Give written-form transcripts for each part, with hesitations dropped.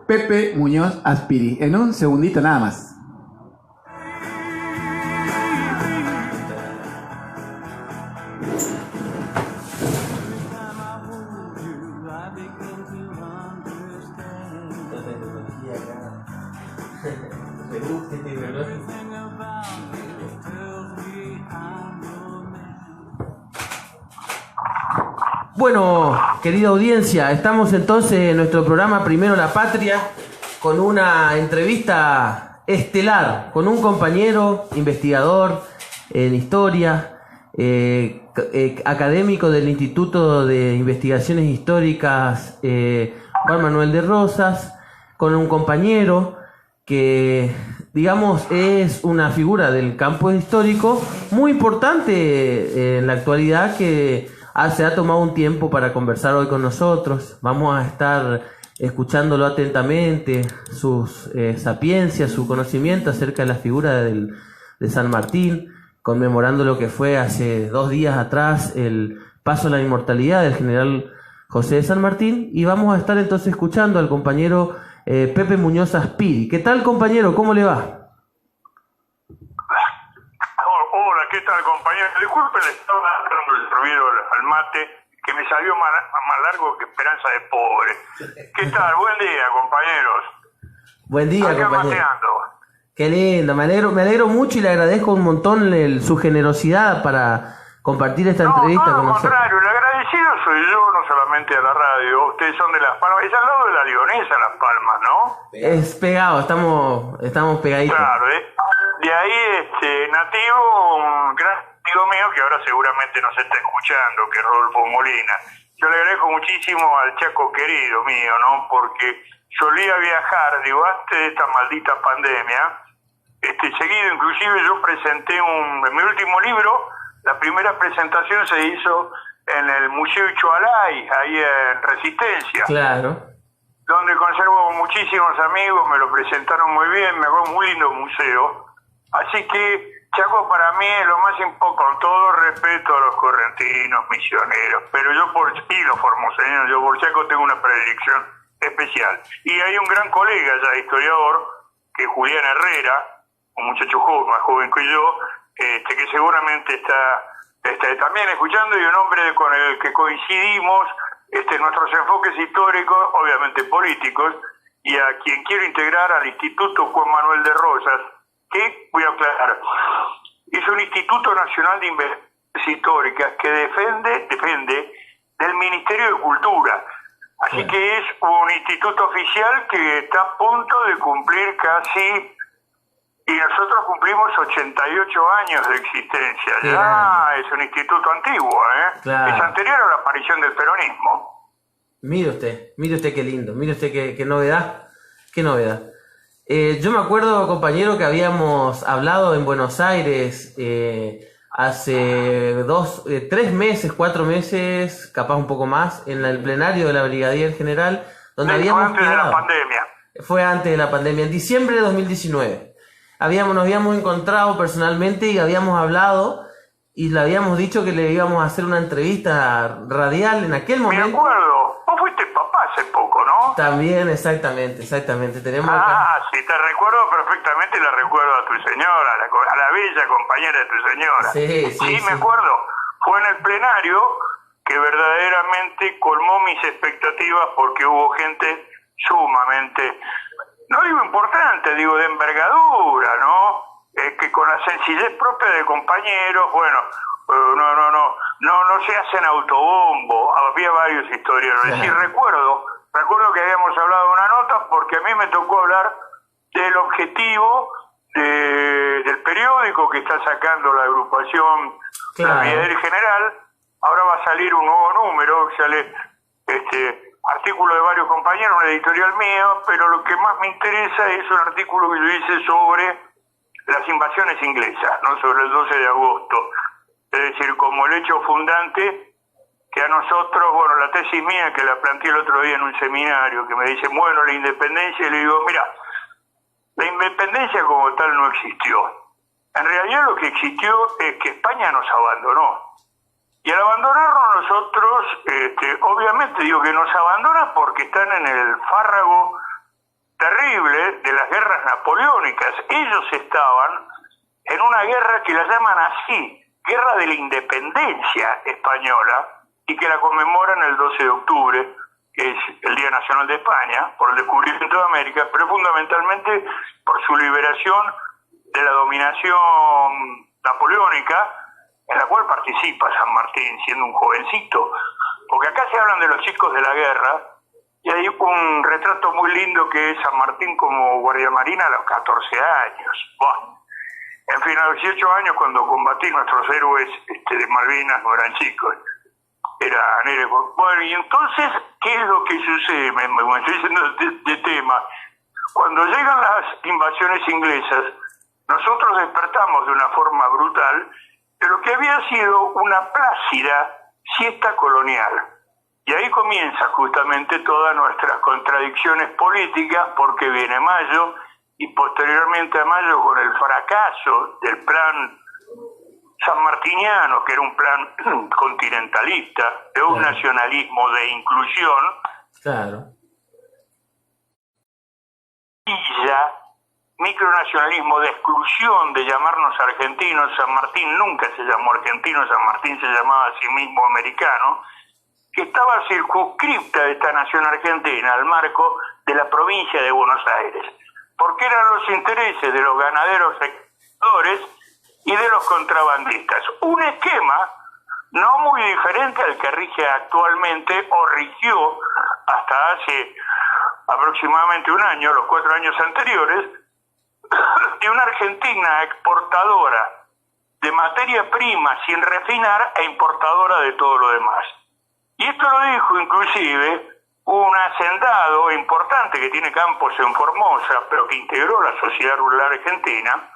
Pepe Muñoz Aspiri. En un segundito nada más. Bueno, querida audiencia, estamos entonces en nuestro programa Primero la Patria con una entrevista estelar con un compañero investigador en historia, académico del Instituto de Investigaciones Históricas Juan Manuel de Rosas, con un compañero que, digamos, es una figura del campo histórico muy importante en la actualidad, que se ha tomado un tiempo para conversar hoy con nosotros. Vamos a estar escuchándolo atentamente, sus sapiencias, su conocimiento acerca de la figura de San Martín, conmemorando lo que fue hace 2 días atrás el paso a la inmortalidad del general José de San Martín. Y vamos a estar entonces escuchando al compañero Pepe Muñoz Aspiri. ¿Qué tal, compañero? ¿Cómo le va? Hola, ¿qué tal, compañero? Disculpe, le estaba dando el ruido al mate, que me salió más largo que Esperanza de Pobre. ¿Qué tal? Buen día, compañeros. Buen día, acá compañero. Mateando. Qué lindo, me alegro mucho y le agradezco un montón su generosidad para compartir esta entrevista con nosotros. Al contrario, el agradecido soy yo, no solamente a la radio. Ustedes son de Las Palmas, es al lado de la Leonesa, Las Palmas, ¿no? Es pegado, estamos pegaditos. Claro, de ahí nativo, un gran amigo mío que ahora seguramente nos está escuchando, que es Rodolfo Molina. Yo le agradezco muchísimo al Chaco querido mío, ¿no? Porque solía viajar, digo, antes de esta maldita pandemia, seguido, inclusive yo presenté en mi último libro, la primera presentación se hizo en el Museo Ixoalai, ahí en Resistencia. Claro. Donde conservo muchísimos amigos, me lo presentaron muy bien, me acuerdo, muy lindo museo. Así que Chaco para mí es lo más importante, con todo respeto a los correntinos, misioneros, pero yo y los formoseños, yo por Chaco tengo una predilección especial. Y hay un gran colega ya, historiador, que es Julián Herrera, un muchacho joven, más joven que yo, que seguramente está también escuchando, y un hombre con el que coincidimos nuestros enfoques históricos, obviamente políticos, y a quien quiero integrar al Instituto Juan Manuel de Rosas, que, voy a aclarar, es un Instituto Nacional de Investigaciones Históricas que depende del Ministerio de Cultura. Así que es un instituto oficial que está a punto de cumplir casi, y nosotros cumplimos 88 años de existencia. Ya es un instituto antiguo, Claro. Es anterior a la aparición del peronismo. Mire usted qué lindo, mire usted qué novedad, yo me acuerdo, compañero, que habíamos hablado en Buenos Aires hace 3 meses, 4 meses, capaz un poco más, en el plenario de la Brigadier General, donde habíamos antes de la pandemia. Fue antes de la pandemia, en diciembre de 2019. Nos habíamos encontrado personalmente y habíamos hablado y le habíamos dicho que le íbamos a hacer una entrevista radial en aquel momento. Me acuerdo. Vos fuiste papá hace poco, ¿no? También, exactamente. Tenemos sí, te recuerdo perfectamente y la recuerdo a tu señora, a la bella compañera de tu señora. Sí, me acuerdo. Fue en el plenario que verdaderamente colmó mis expectativas porque hubo gente sumamente, no digo importante, digo de envergadura, ¿no? Que con la sencillez propia de compañeros, bueno, no se hacen autobombo. Había varios historiadores. Claro. Y recuerdo que habíamos hablado de una nota porque a mí me tocó hablar del objetivo del periódico que está sacando la agrupación, Claro. La Brigadier General. Ahora va a salir un nuevo número, sale artículo de varios compañeros, un editorial mío, pero lo que más me interesa es un artículo que yo hice sobre las invasiones inglesas, ¿no? Sobre el 12 de agosto. Es decir, como el hecho fundante que a nosotros, bueno, la tesis mía que la planteé el otro día en un seminario, que me dicen, bueno, la independencia, y le digo, mira, la independencia como tal no existió. En realidad lo que existió es que España nos abandonó. Y al abandonarnos nosotros, obviamente digo que nos abandona porque están en el fárrago napoleónicas. Ellos estaban en una guerra que la llaman así, Guerra de la Independencia Española, y que la conmemoran el 12 de octubre, que es el Día Nacional de España, por el descubrimiento de América, pero fundamentalmente por su liberación de la dominación napoleónica, en la cual participa San Martín siendo un jovencito, porque acá se hablan de los chicos de la guerra, y hay un retrato muy lindo que es San Martín como guardiamarina a los 14 años. Bueno, en fin, a los 18 años, cuando combatí, nuestros héroes de Malvinas no eran chicos, eran héroes. Bueno, y entonces, ¿qué es lo que sucede? Me estoy yendo de tema. Cuando llegan las invasiones inglesas, nosotros despertamos de una forma brutal de lo que había sido una plácida siesta colonial. Y ahí comienza justamente todas nuestras contradicciones políticas, porque viene Mayo, y posteriormente a Mayo, con el fracaso del plan sanmartiniano, que era un plan continentalista, de un nacionalismo de inclusión, y ya micronacionalismo de exclusión, de llamarnos argentinos. San Martín nunca se llamó argentino, San Martín se llamaba a sí mismo americano, que estaba circunscripta esta nación argentina al marco de la provincia de Buenos Aires, porque eran los intereses de los ganaderos exportadores y de los contrabandistas. Un esquema no muy diferente al que rige actualmente, o rigió hasta hace aproximadamente un año, los 4 años anteriores, de una Argentina exportadora de materia prima sin refinar e importadora de todo lo demás. Y esto lo dijo inclusive un hacendado importante que tiene campos en Formosa, pero que integró la sociedad rural argentina,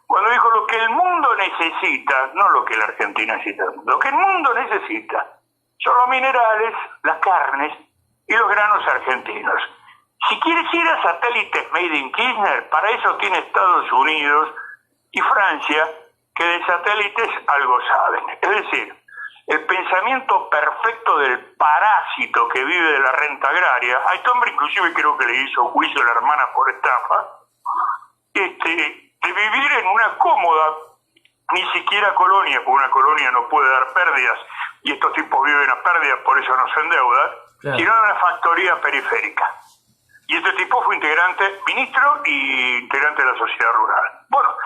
cuando dijo: lo que el mundo necesita, no lo que la Argentina necesita, lo que el mundo necesita son los minerales, las carnes y los granos argentinos. Si quieres ir a satélites made in Kirchner, para eso tiene Estados Unidos y Francia, que de satélites algo saben. Es decir, el pensamiento perfecto del parásito que vive de la renta agraria. A este hombre inclusive creo que le hizo juicio a la hermana por estafa, de vivir en una cómoda, ni siquiera colonia, porque una colonia no puede dar pérdidas, y estos tipos viven a pérdidas, por eso no se endeudan, sino en una factoría periférica. Y este tipo fue ministro y integrante de la sociedad rural. Bueno,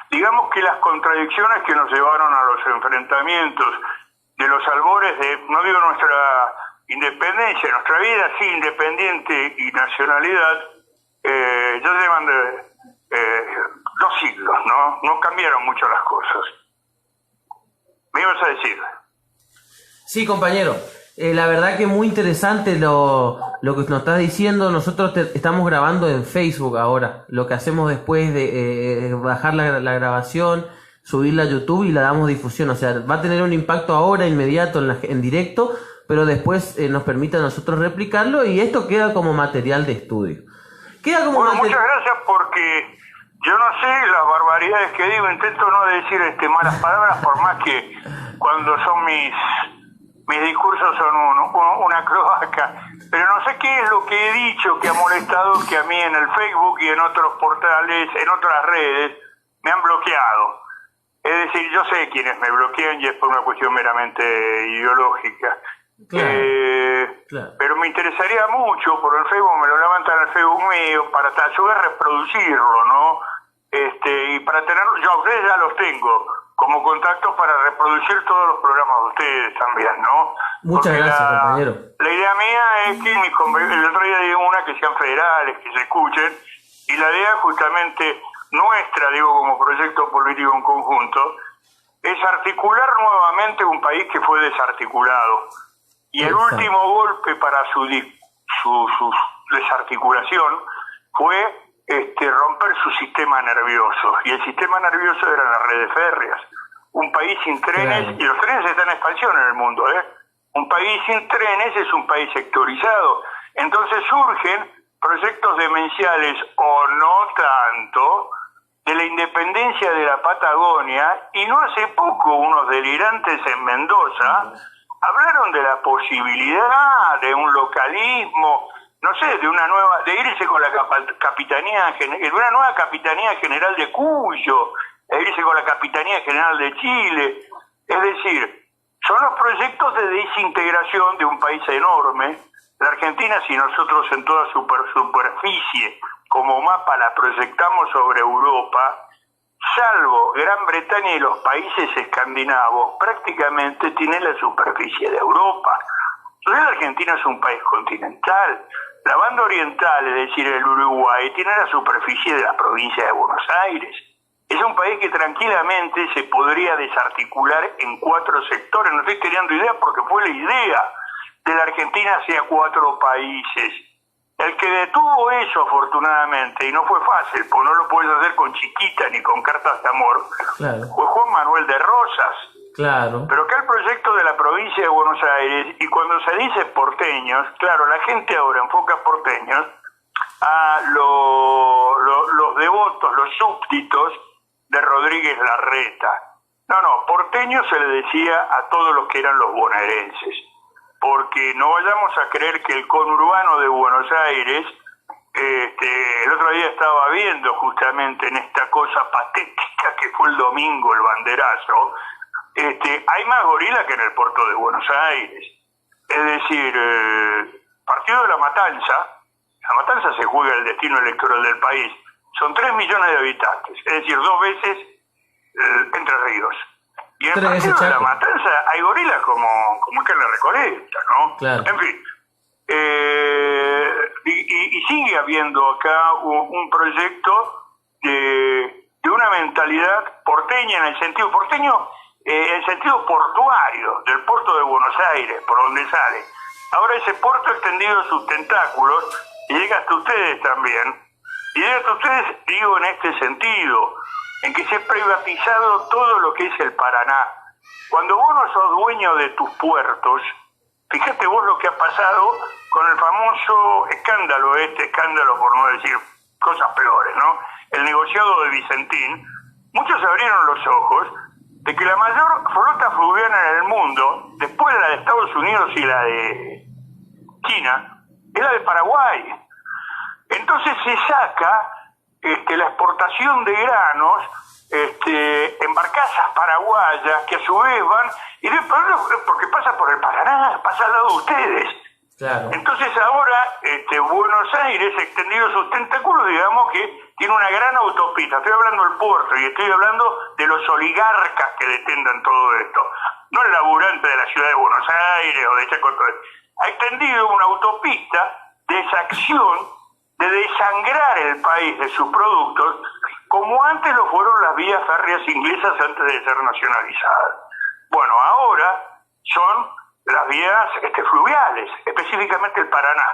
digamos que las contradicciones que nos llevaron a los enfrentamientos de los albores de, no digo nuestra independencia, nuestra vida sí independiente y nacionalidad, ya llevan 2 siglos, ¿no? No cambiaron mucho las cosas. ¿Me ibas a decir? Sí, compañero. La verdad que muy interesante lo que nos estás diciendo. Nosotros estamos grabando en Facebook ahora. Lo que hacemos después de bajar la grabación, subirla a YouTube y la damos difusión. O sea, va a tener un impacto ahora inmediato en directo, pero después nos permite a nosotros replicarlo, y esto queda como material de estudio. Muchas gracias, porque yo no sé las barbaridades que digo. Intento no decir malas palabras, por más que cuando son mis discursos son una cloaca, pero no sé qué es lo que he dicho que ha molestado, que a mí en el Facebook y en otros portales, en otras redes, me han bloqueado. Es decir, yo sé quiénes me bloquean y es por una cuestión meramente ideológica. Claro. Pero me interesaría mucho, por el Facebook, me lo levantan en el Facebook mío, para a su vez reproducirlo, ¿no? Y para tenerlo, yo a ustedes ya los tengo como contacto para reproducir todos los programas de ustedes también, ¿no? Muchas gracias, compañero. La idea mía es que el otro día digo que sean federales, que se escuchen, y la idea justamente nuestra, como proyecto político en conjunto, es articular nuevamente un país que fue desarticulado. Y el último golpe para su desarticulación fue romper su sistema nervioso, y el sistema nervioso eran las redes férreas. Un país sin trenes, y los trenes están en expansión en el mundo, un país sin trenes es un país sectorizado. Entonces surgen proyectos demenciales, o no tanto, de la independencia de la Patagonia, y no hace poco unos delirantes en Mendoza hablaron de la posibilidad de un localismo no sé, de irse con la capitanía, de una nueva capitanía general de Cuyo, de irse con la capitanía general de Chile. Es decir, son los proyectos de desintegración de un país enorme. La Argentina, si nosotros en toda superficie como mapa la proyectamos sobre Europa, salvo Gran Bretaña y los países escandinavos, prácticamente tiene la superficie de Europa. Entonces la Argentina es un país continental. La banda oriental, es decir, el Uruguay, tiene la superficie de la provincia de Buenos Aires. Es un país que tranquilamente se podría desarticular en 4 sectores. No estoy teniendo idea porque fue la idea de la Argentina hacia 4 países. El que detuvo eso, afortunadamente, y no fue fácil, porque no lo puedes hacer con chiquita ni con cartas de amor, Claro. fue Juan Manuel de Rosas. Claro. Pero acá el proyecto de la provincia de Buenos Aires, y cuando se dice porteños, claro, la gente ahora enfoca porteños a los devotos, los súbditos de Rodríguez Larreta. No, porteños se le decía a todos los que eran los bonaerenses, porque no vayamos a creer que el conurbano de Buenos Aires, el otro día estaba viendo justamente en esta cosa patética que fue el domingo, el banderazo, hay más gorilas que en el puerto de Buenos Aires. Es decir, partido de La Matanza se juega el destino electoral del país. Son 3 millones de habitantes, es decir, 2 veces Entre Ríos. Y en el partido de La Matanza hay gorilas como que en la Recoleta, ¿no? Claro. En fin. Y sigue habiendo acá un proyecto de una mentalidad porteña en el sentido porteño, en el sentido portuario, del puerto de Buenos Aires, por donde sale. Ahora ese puerto ha extendido sus tentáculos y llega hasta ustedes también. Y llega hasta ustedes, digo, en este sentido, en que se ha privatizado todo lo que es el Paraná. Cuando vos no sos dueño de tus puertos, fíjate vos lo que ha pasado con el famoso escándalo por no decir cosas peores, ¿no? El negociado de Vicentín. Muchos abrieron los ojos de que la mayor flota fluvial en el mundo, después de la de Estados Unidos y la de China, es la de Paraguay. Entonces se saca la exportación de granos en barcazas paraguayas que a su vez van, porque pasa por el Paraná, pasa al lado de ustedes. Claro. Entonces ahora Buenos Aires ha extendido sus tentáculos, digamos que tiene una gran autopista. Estoy hablando del puerto y estoy hablando de los oligarcas que detentan todo esto. No el laburante de la ciudad de Buenos Aires o de Chaco. Ha extendido una autopista de exacción, de desangrar el país de sus productos, como antes lo fueron las vías férreas inglesas antes de ser nacionalizadas. Bueno, ahora son las vías fluviales, específicamente el Paraná,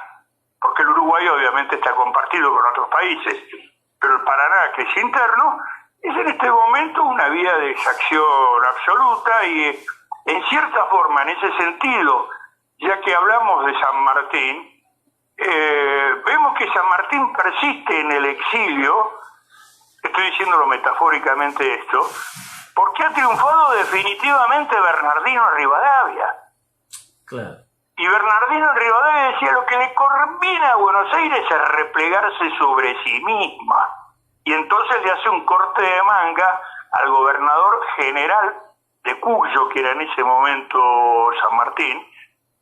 porque el Uruguay obviamente está compartido con otros países, pero el Paraná, que es interno, es en este momento una vía de exacción absoluta y en cierta forma, en ese sentido, ya que hablamos de San Martín, vemos que San Martín persiste en el exilio, estoy diciéndolo metafóricamente esto, porque ha triunfado definitivamente Bernardino Rivadavia. Claro. Y Bernardino Rivadavia decía: lo que le conviene a Buenos Aires es replegarse sobre sí misma. Y entonces le hace un corte de manga al gobernador general de Cuyo, que era en ese momento San Martín,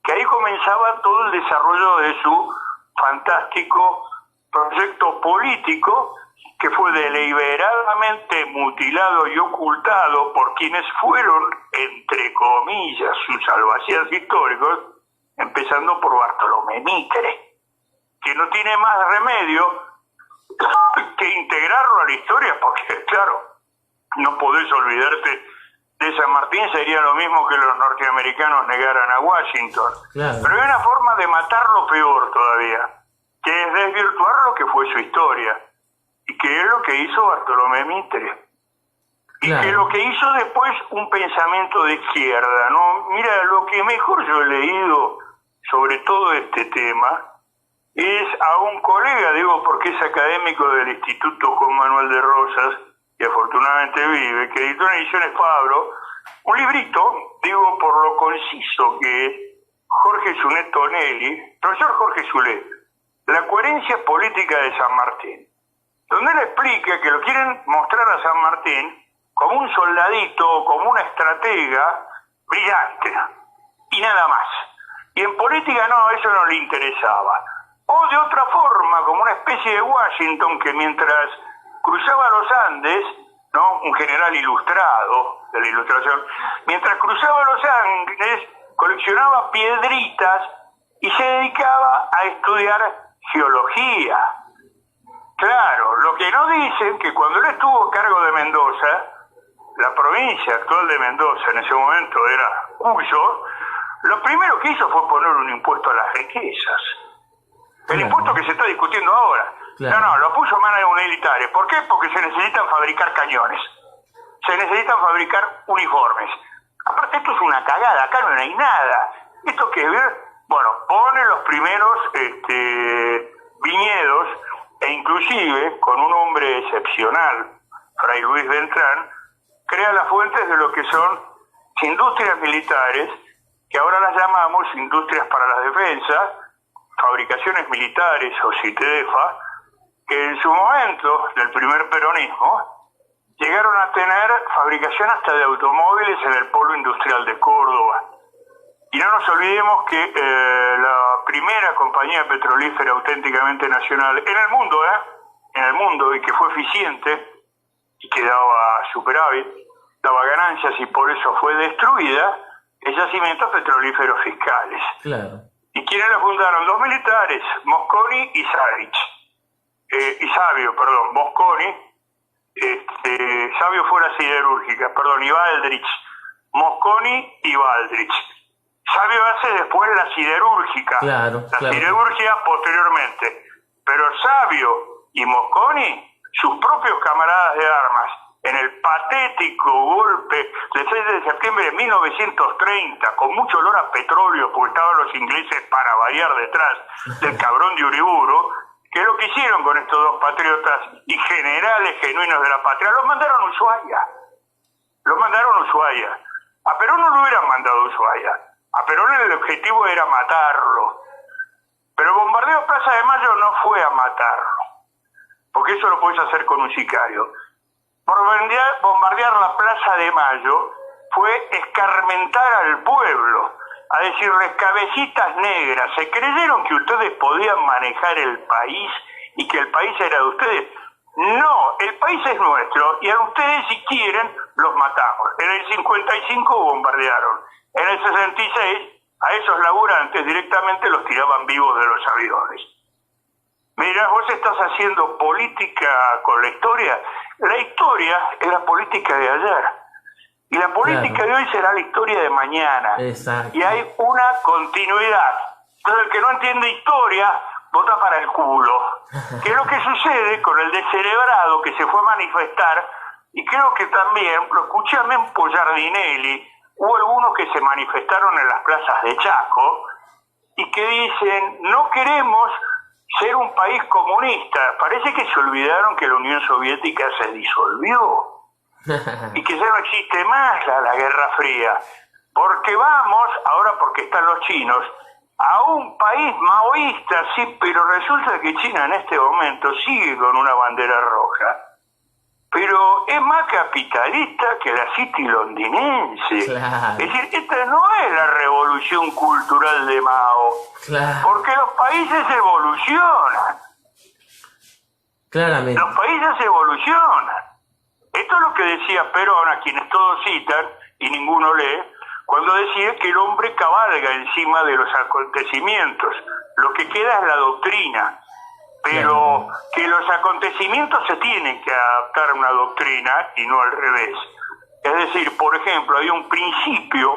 que ahí comenzaba todo el desarrollo de su fantástico proyecto político, que fue deliberadamente mutilado y ocultado por quienes fueron, entre comillas, sus albacías históricos, empezando por Bartolomé Mitre, que no tiene más remedio que integrarlo a la historia, porque claro, no podés olvidarte de San Martín. Sería lo mismo que los norteamericanos negaran a Washington. Claro. Pero hay una forma de matarlo peor todavía, que es desvirtuar lo que fue su historia, y que es lo que hizo Bartolomé Mitre, y Claro. que lo que hizo después un pensamiento de izquierda, ¿no? Mira, lo que mejor yo he leído sobre todo este tema es a un colega, digo porque es académico del Instituto Juan Manuel de Rosas, y afortunadamente vive, que editó en Ediciones Pablo, un librito, digo por lo conciso que es, Jorge Sunet Tonelli, profesor Jorge Sulet, La coherencia política de San Martín, donde él explica que lo quieren mostrar a San Martín como un soldadito, como una estratega brillante, y nada más. Y en política no, eso no le interesaba. O de otra forma, como una especie de Washington que mientras cruzaba los Andes, ¿no? Un general ilustrado de la Ilustración, mientras cruzaba los Andes, coleccionaba piedritas y se dedicaba a estudiar geología. Claro, lo que no dicen que cuando él estuvo a cargo de Mendoza, la provincia actual de Mendoza en ese momento era Cuyo, lo primero que hizo fue poner un impuesto a las riquezas. El impuesto que se está discutiendo ahora. Claro. No, lo puso en manos de militares. ¿Por qué? Porque se necesitan fabricar cañones. Se necesitan fabricar uniformes. Aparte, esto es una cagada. Acá no hay nada. Esto que bueno, pone los primeros viñedos e inclusive, con un hombre excepcional, Fray Luis Beltrán, crea las fuentes de lo que son industrias militares, que ahora las llamamos industrias para la defensa, fabricaciones militares o CITEDEFA, que en su momento del primer peronismo llegaron a tener fabricación hasta de automóviles en el polo industrial de Córdoba. Y no nos olvidemos que la primera compañía petrolífera auténticamente nacional en el mundo, y que fue eficiente y que daba superávit, daba ganancias y por eso fue destruida, es Yacimientos Petrolíferos Fiscales. Claro. ¿Y quiénes la fundaron? Dos militares, Mosconi y Sabio. Mosconi, Sabio fue la siderúrgica, y Baldrich. Mosconi y Baldrich. Sabio hace después la siderúrgica, siderurgia posteriormente. Pero Sabio y Mosconi, sus propios camaradas de armas, en el patético golpe del 6 de septiembre de 1930, con mucho olor a petróleo, porque estaban los ingleses para variar detrás del cabrón de Uriburu, que es lo que hicieron con estos dos patriotas y generales genuinos de la patria, los mandaron a Ushuaia. A Perón no lo hubieran mandado a Ushuaia. A Perón el objetivo era matarlo. Pero el bombardeo a Plaza de Mayo no fue a matarlo, porque eso lo podés hacer con un sicario. Bombardear la Plaza de Mayo fue escarmentar al pueblo, a decirles: cabecitas negras, ¿se creyeron que ustedes podían manejar el país y que el país era de ustedes? No, el país es nuestro y a ustedes, si quieren, los matamos. En el 55 bombardearon. En el 66 a esos laburantes directamente los tiraban vivos de los aviones. Mirá, vos estás haciendo política con la historia. La historia es la política de ayer. Y la política de hoy será la historia de mañana. Exacto. Y hay una continuidad. Entonces el que no entiende historia vota para el culo. Que es lo que sucede con el descerebrado que se fue a manifestar. Y creo que también, lo escuché a Mempo Giardinelli, hubo algunos que se manifestaron en las plazas de Chaco y que dicen: no queremos ser un país comunista. Parece que se olvidaron que la Unión Soviética se disolvió y que ya no existe más la Guerra Fría, porque vamos, ahora porque están los chinos, a un país maoísta, sí, pero resulta que China en este momento sigue con una bandera roja, pero es más capitalista que la City londinense. Claro. Es decir, esta no es la revolución cultural de Mao, porque los países evolucionan. Claramente. Los países evolucionan. Esto es lo que decía Perón, a quienes todos citan y ninguno lee, cuando decía que el hombre cabalga encima de los acontecimientos. Lo que queda es la doctrina. Pero que los acontecimientos se tienen que adaptar a una doctrina y no al revés. Es decir, por ejemplo, hay un principio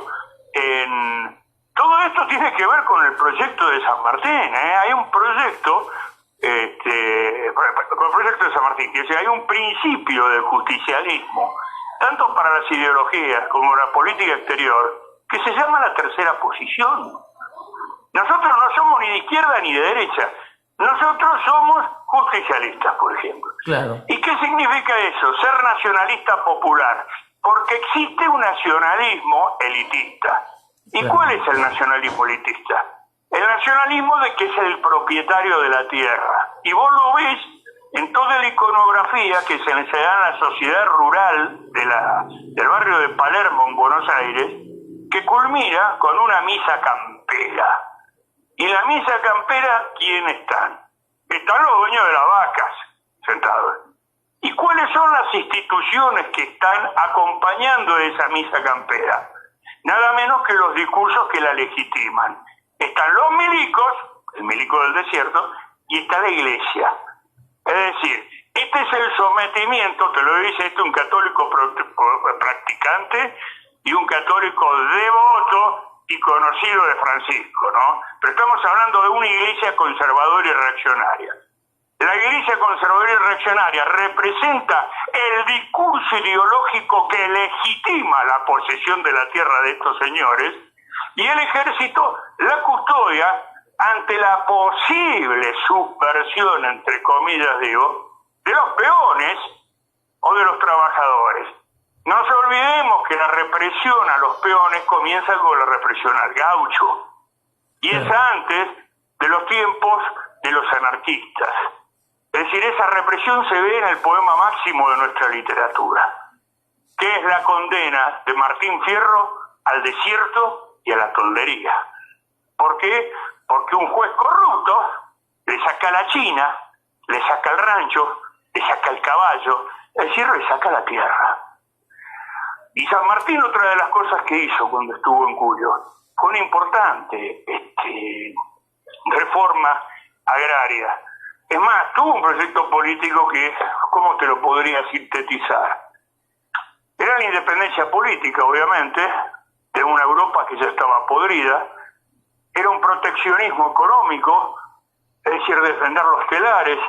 en... Todo esto tiene que ver con el proyecto de San Martín, Hay un proyecto, con el proyecto de San Martín, que hay un principio del justicialismo, tanto para las ideologías como la política exterior, que se llama la tercera posición. Nosotros no somos ni de izquierda ni de derecha. Nosotros somos justicialistas, por ejemplo. Claro. ¿Y qué significa eso? Ser nacionalista popular. Porque existe un nacionalismo elitista. ¿Y cuál es el nacionalismo elitista? El nacionalismo de que es el propietario de la tierra. Y vos lo ves en toda la iconografía que se da en la sociedad rural del barrio de Palermo, en Buenos Aires, que culmina con una misa campera. Y en la misa campera, ¿quién están? Están los dueños de las vacas sentados. ¿Y cuáles son las instituciones que están acompañando esa misa campera? Nada menos que los discursos que la legitiman. Están los milicos, el milico del desierto, y está la iglesia. Es decir, este es el sometimiento, te lo dice un católico practicante y un católico devoto y conocido de Francisco, ¿no? Pero estamos hablando de una iglesia conservadora y reaccionaria. La iglesia conservadora y reaccionaria representa el discurso ideológico que legitima la posesión de la tierra de estos señores, y el ejército la custodia ante la posible subversión, entre comillas digo, de los peones o de los trabajadores. No nos olvidemos que la represión a los peones comienza con la represión al gaucho, y es antes de los tiempos de los anarquistas. Es decir, esa represión se ve en el poema máximo de nuestra literatura, que es la condena de Martín Fierro al desierto y a la toldería. ¿Por qué? Porque un juez corrupto le saca la china, le saca el rancho, le saca el caballo, el cierro le saca la tierra. Y San Martín, otra de las cosas que hizo cuando estuvo en Cuyo, fue una importante reforma agraria. Es más, tuvo un proyecto político que, ¿cómo te lo podría sintetizar? Era la independencia política, obviamente, de una Europa que ya estaba podrida. Era un proteccionismo económico, es decir, defender los telares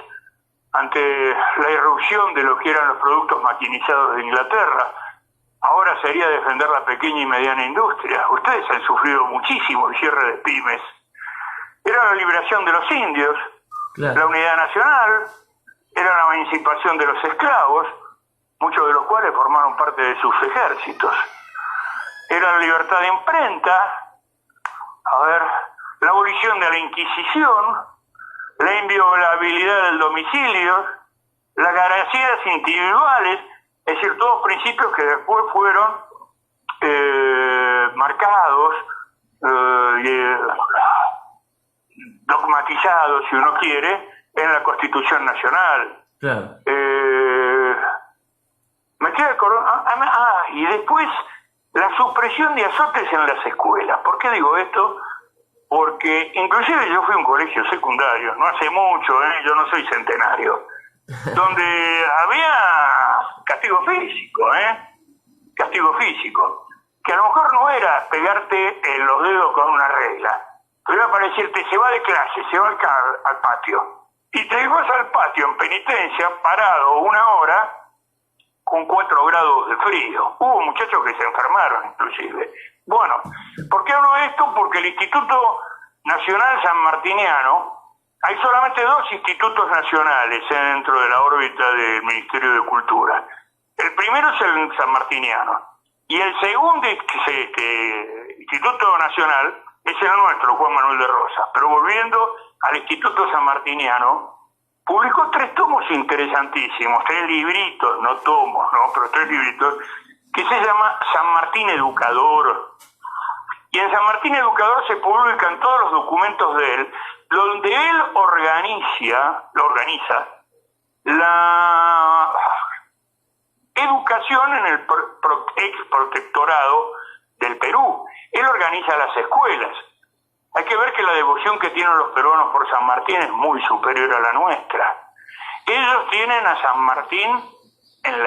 ante la irrupción de lo que eran los productos maquinizados de Inglaterra. Ahora sería defender la pequeña y mediana industria. Ustedes han sufrido muchísimo el cierre de pymes. Era la liberación de los indios, la unidad nacional, era la emancipación de los esclavos, muchos de los cuales formaron parte de sus ejércitos. Era la libertad de imprenta, la abolición de la Inquisición, la inviolabilidad del domicilio, las garantías individuales, es decir, todos principios que después fueron marcados, dogmatizados, si uno quiere, en la Constitución Nacional. Claro. Me queda y después la supresión de azotes en las escuelas. ¿Por qué digo esto? Porque inclusive yo fui a un colegio secundario, no hace mucho, yo no soy centenario, donde había castigo físico, que a lo mejor no era pegarte en los dedos con una regla, pero era para decirte, se va de clase, se va al patio, y te ibas al patio en penitencia, parado 1 hora, con 4 grados de frío. Hubo muchachos que se enfermaron, inclusive. Bueno, ¿por qué hablo de esto? Porque el Instituto Nacional Sanmartiniano, hay solamente 2 institutos nacionales dentro de la órbita del Ministerio de Cultura. El primero es el sanmartiniano, y el segundo Instituto Nacional es el nuestro, Juan Manuel de Rosas. Pero volviendo al Instituto Sanmartiniano, publicó 3 tomos interesantísimos, 3 libritos, no tomos, ¿no? Pero 3 libritos, que se llama San Martín Educador. Y en San Martín Educador se publican todos los documentos de él, donde él organiza la educación en el ex protectorado del Perú. Él organiza las escuelas. Hay que ver que la devoción que tienen los peruanos por San Martín es muy superior a la nuestra. Ellos tienen a San Martín en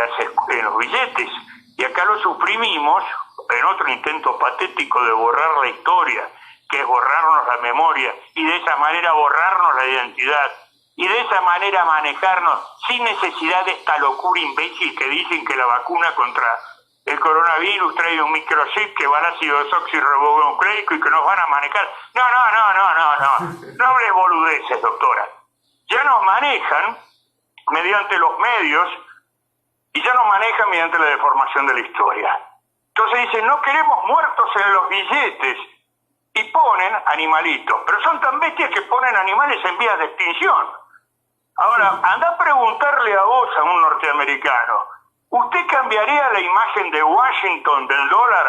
los billetes, y acá lo suprimimos en otro intento patético de borrar la historia, que es borrarnos la memoria, y de esa manera borrarnos la identidad, y de esa manera manejarnos sin necesidad de esta locura imbécil que dicen que la vacuna contra el coronavirus trae un microchip que va al ácido desoxirribonucleico y que nos van a manejar. No hables boludeces, doctora. Ya nos manejan mediante los medios y ya nos manejan mediante la deformación de la historia. Entonces dicen, no queremos muertos en los billetes. y ponen animalitos, pero son tan bestias que ponen animales en vías de extinción. Ahora, anda a preguntarle a vos, a un norteamericano, ¿usted cambiaría la imagen de Washington del dólar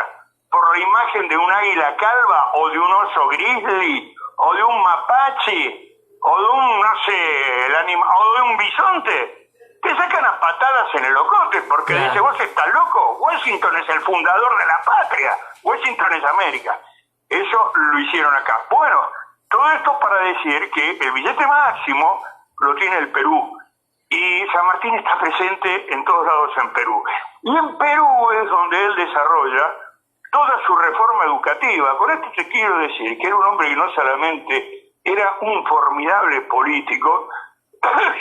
por la imagen de un águila calva o de un oso grizzly o de un mapache o de un, no sé, o de un bisonte? Te sacan a patadas en el ocote porque Claro. dice, vos estás loco, Washington es el fundador de la patria, Washington es América. Eso lo hicieron acá. Bueno, todo esto para decir que el billete máximo lo tiene el Perú y San Martín está presente en todos lados en Perú. Y en Perú es donde él desarrolla toda su reforma educativa. Con esto te quiero decir que era un hombre que no solamente era un formidable político,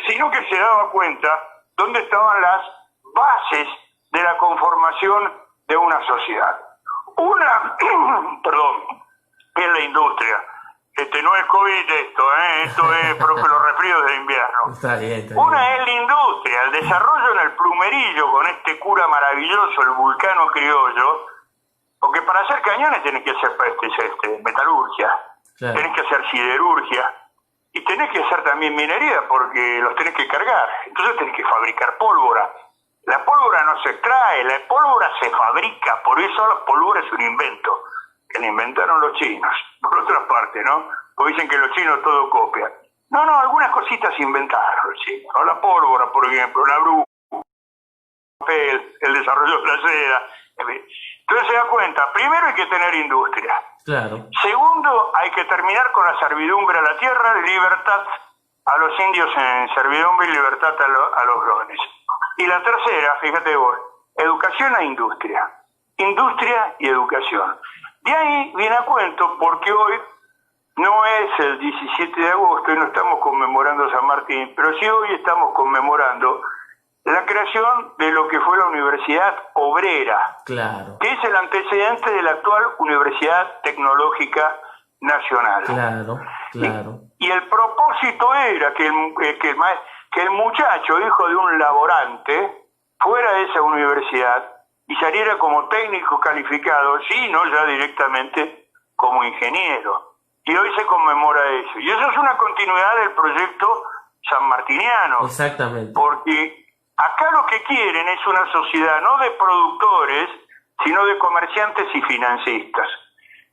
sino que se daba cuenta dónde estaban las bases de la conformación de una sociedad. Una, perdón, es la industria. No es COVID esto es propio los resfríos de invierno. Está bien. Una es la industria, el desarrollo en el plumerillo con este cura maravilloso, el Vulcano criollo, porque para hacer cañones tenés que hacer metalurgia, Claro. tenés que hacer siderurgia y tenés que hacer también minería porque los tenés que cargar. Entonces tenés que fabricar pólvora. La pólvora no se extrae, la pólvora se fabrica, por eso la pólvora es un invento, que la inventaron los chinos, por otra parte, ¿no? Porque dicen que los chinos todo copian. No, algunas cositas inventaron los chinos, ¿no? La pólvora, por ejemplo, la bruja, el desarrollo de la seda, en fin. Entonces se da cuenta, primero hay que tener industria. Claro. Segundo, hay que terminar con la servidumbre a la tierra, libertad a los indios en servidumbre y libertad a los grones. Y la tercera, fíjate vos, educación e industria. Industria y educación. De ahí viene a cuento porque hoy no es el 17 de agosto y no estamos conmemorando San Martín, pero sí hoy estamos conmemorando la creación de lo que fue la Universidad Obrera, Claro. que es el antecedente de la actual Universidad Tecnológica Nacional. Claro. Y el propósito era que el muchacho, hijo de un laborante, fuera de esa universidad y saliera como técnico calificado, no ya directamente como ingeniero. Y hoy se conmemora eso. Y eso es una continuidad del proyecto sanmartiniano. Exactamente. Porque acá lo que quieren es una sociedad no de productores, sino de comerciantes y financistas.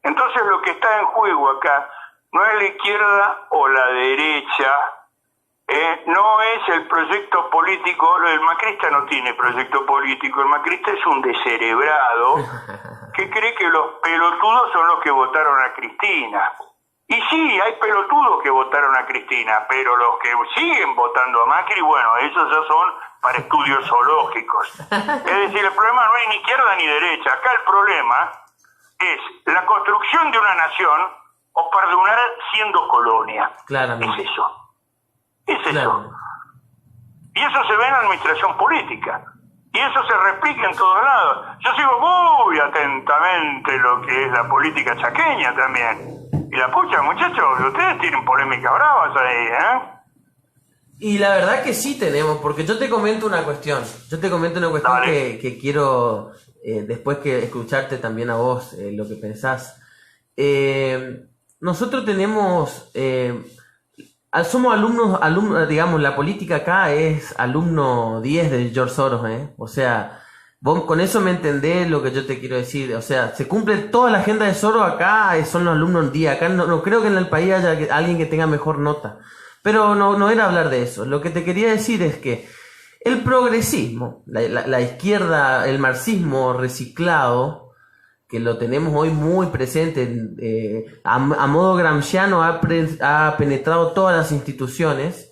Entonces lo que está en juego acá no es la izquierda o la derecha, no es el proyecto político. El macrista no tiene proyecto político, el macrista es un descerebrado que cree que los pelotudos son los que votaron a Cristina. Y sí, hay pelotudos que votaron a Cristina, pero los que siguen votando a Macri, bueno, esos ya son para estudios zoológicos. Es decir, el problema no es ni izquierda ni derecha. Acá el problema es la construcción de una nación o perdurar siendo colonia. Claramente. Es eso. Es eso. Claro. Y eso se ve en la administración política. Y eso se replica en todos lados. Yo sigo muy atentamente lo que es la política chaqueña también. Y la pucha, muchachos, ustedes tienen polémicas bravas ahí, ¿eh? Y la verdad que sí tenemos, porque yo te comento una cuestión. Dale. Que quiero, después que escucharte también a vos, lo que pensás. Nosotros tenemos, somos alumnos, digamos, la política acá es alumno 10 de George Soros, O sea, vos con eso me entendés lo que yo te quiero decir. O sea, se cumple toda la agenda de Soros acá, son los alumnos 10. Acá no creo que en el país haya alguien que tenga mejor nota. Pero no era hablar de eso. Lo que te quería decir es que el progresismo, la izquierda, el marxismo reciclado, que lo tenemos hoy muy presente, a modo gramsciano ha penetrado todas las instituciones,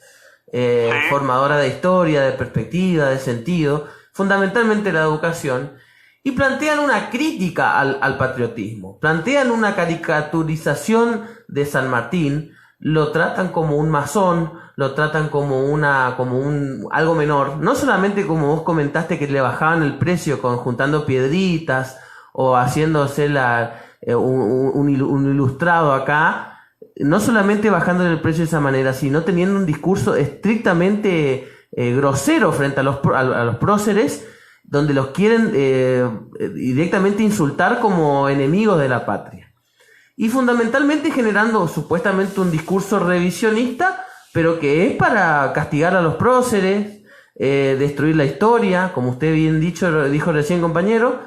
formadora de historia, de perspectiva, de sentido, fundamentalmente la educación, y plantean una crítica al patriotismo, plantean una caricaturización de San Martín, lo tratan como un masón, lo tratan como algo menor, no solamente como vos comentaste que le bajaban el precio juntando piedritas o haciéndose un ilustrado acá, no solamente bajándole el precio de esa manera, sino teniendo un discurso estrictamente grosero frente a los próceres, donde los quieren directamente insultar como enemigos de la patria. y fundamentalmente generando supuestamente un discurso revisionista, pero que es para castigar a los próceres, destruir la historia, como usted bien dijo recién, compañero,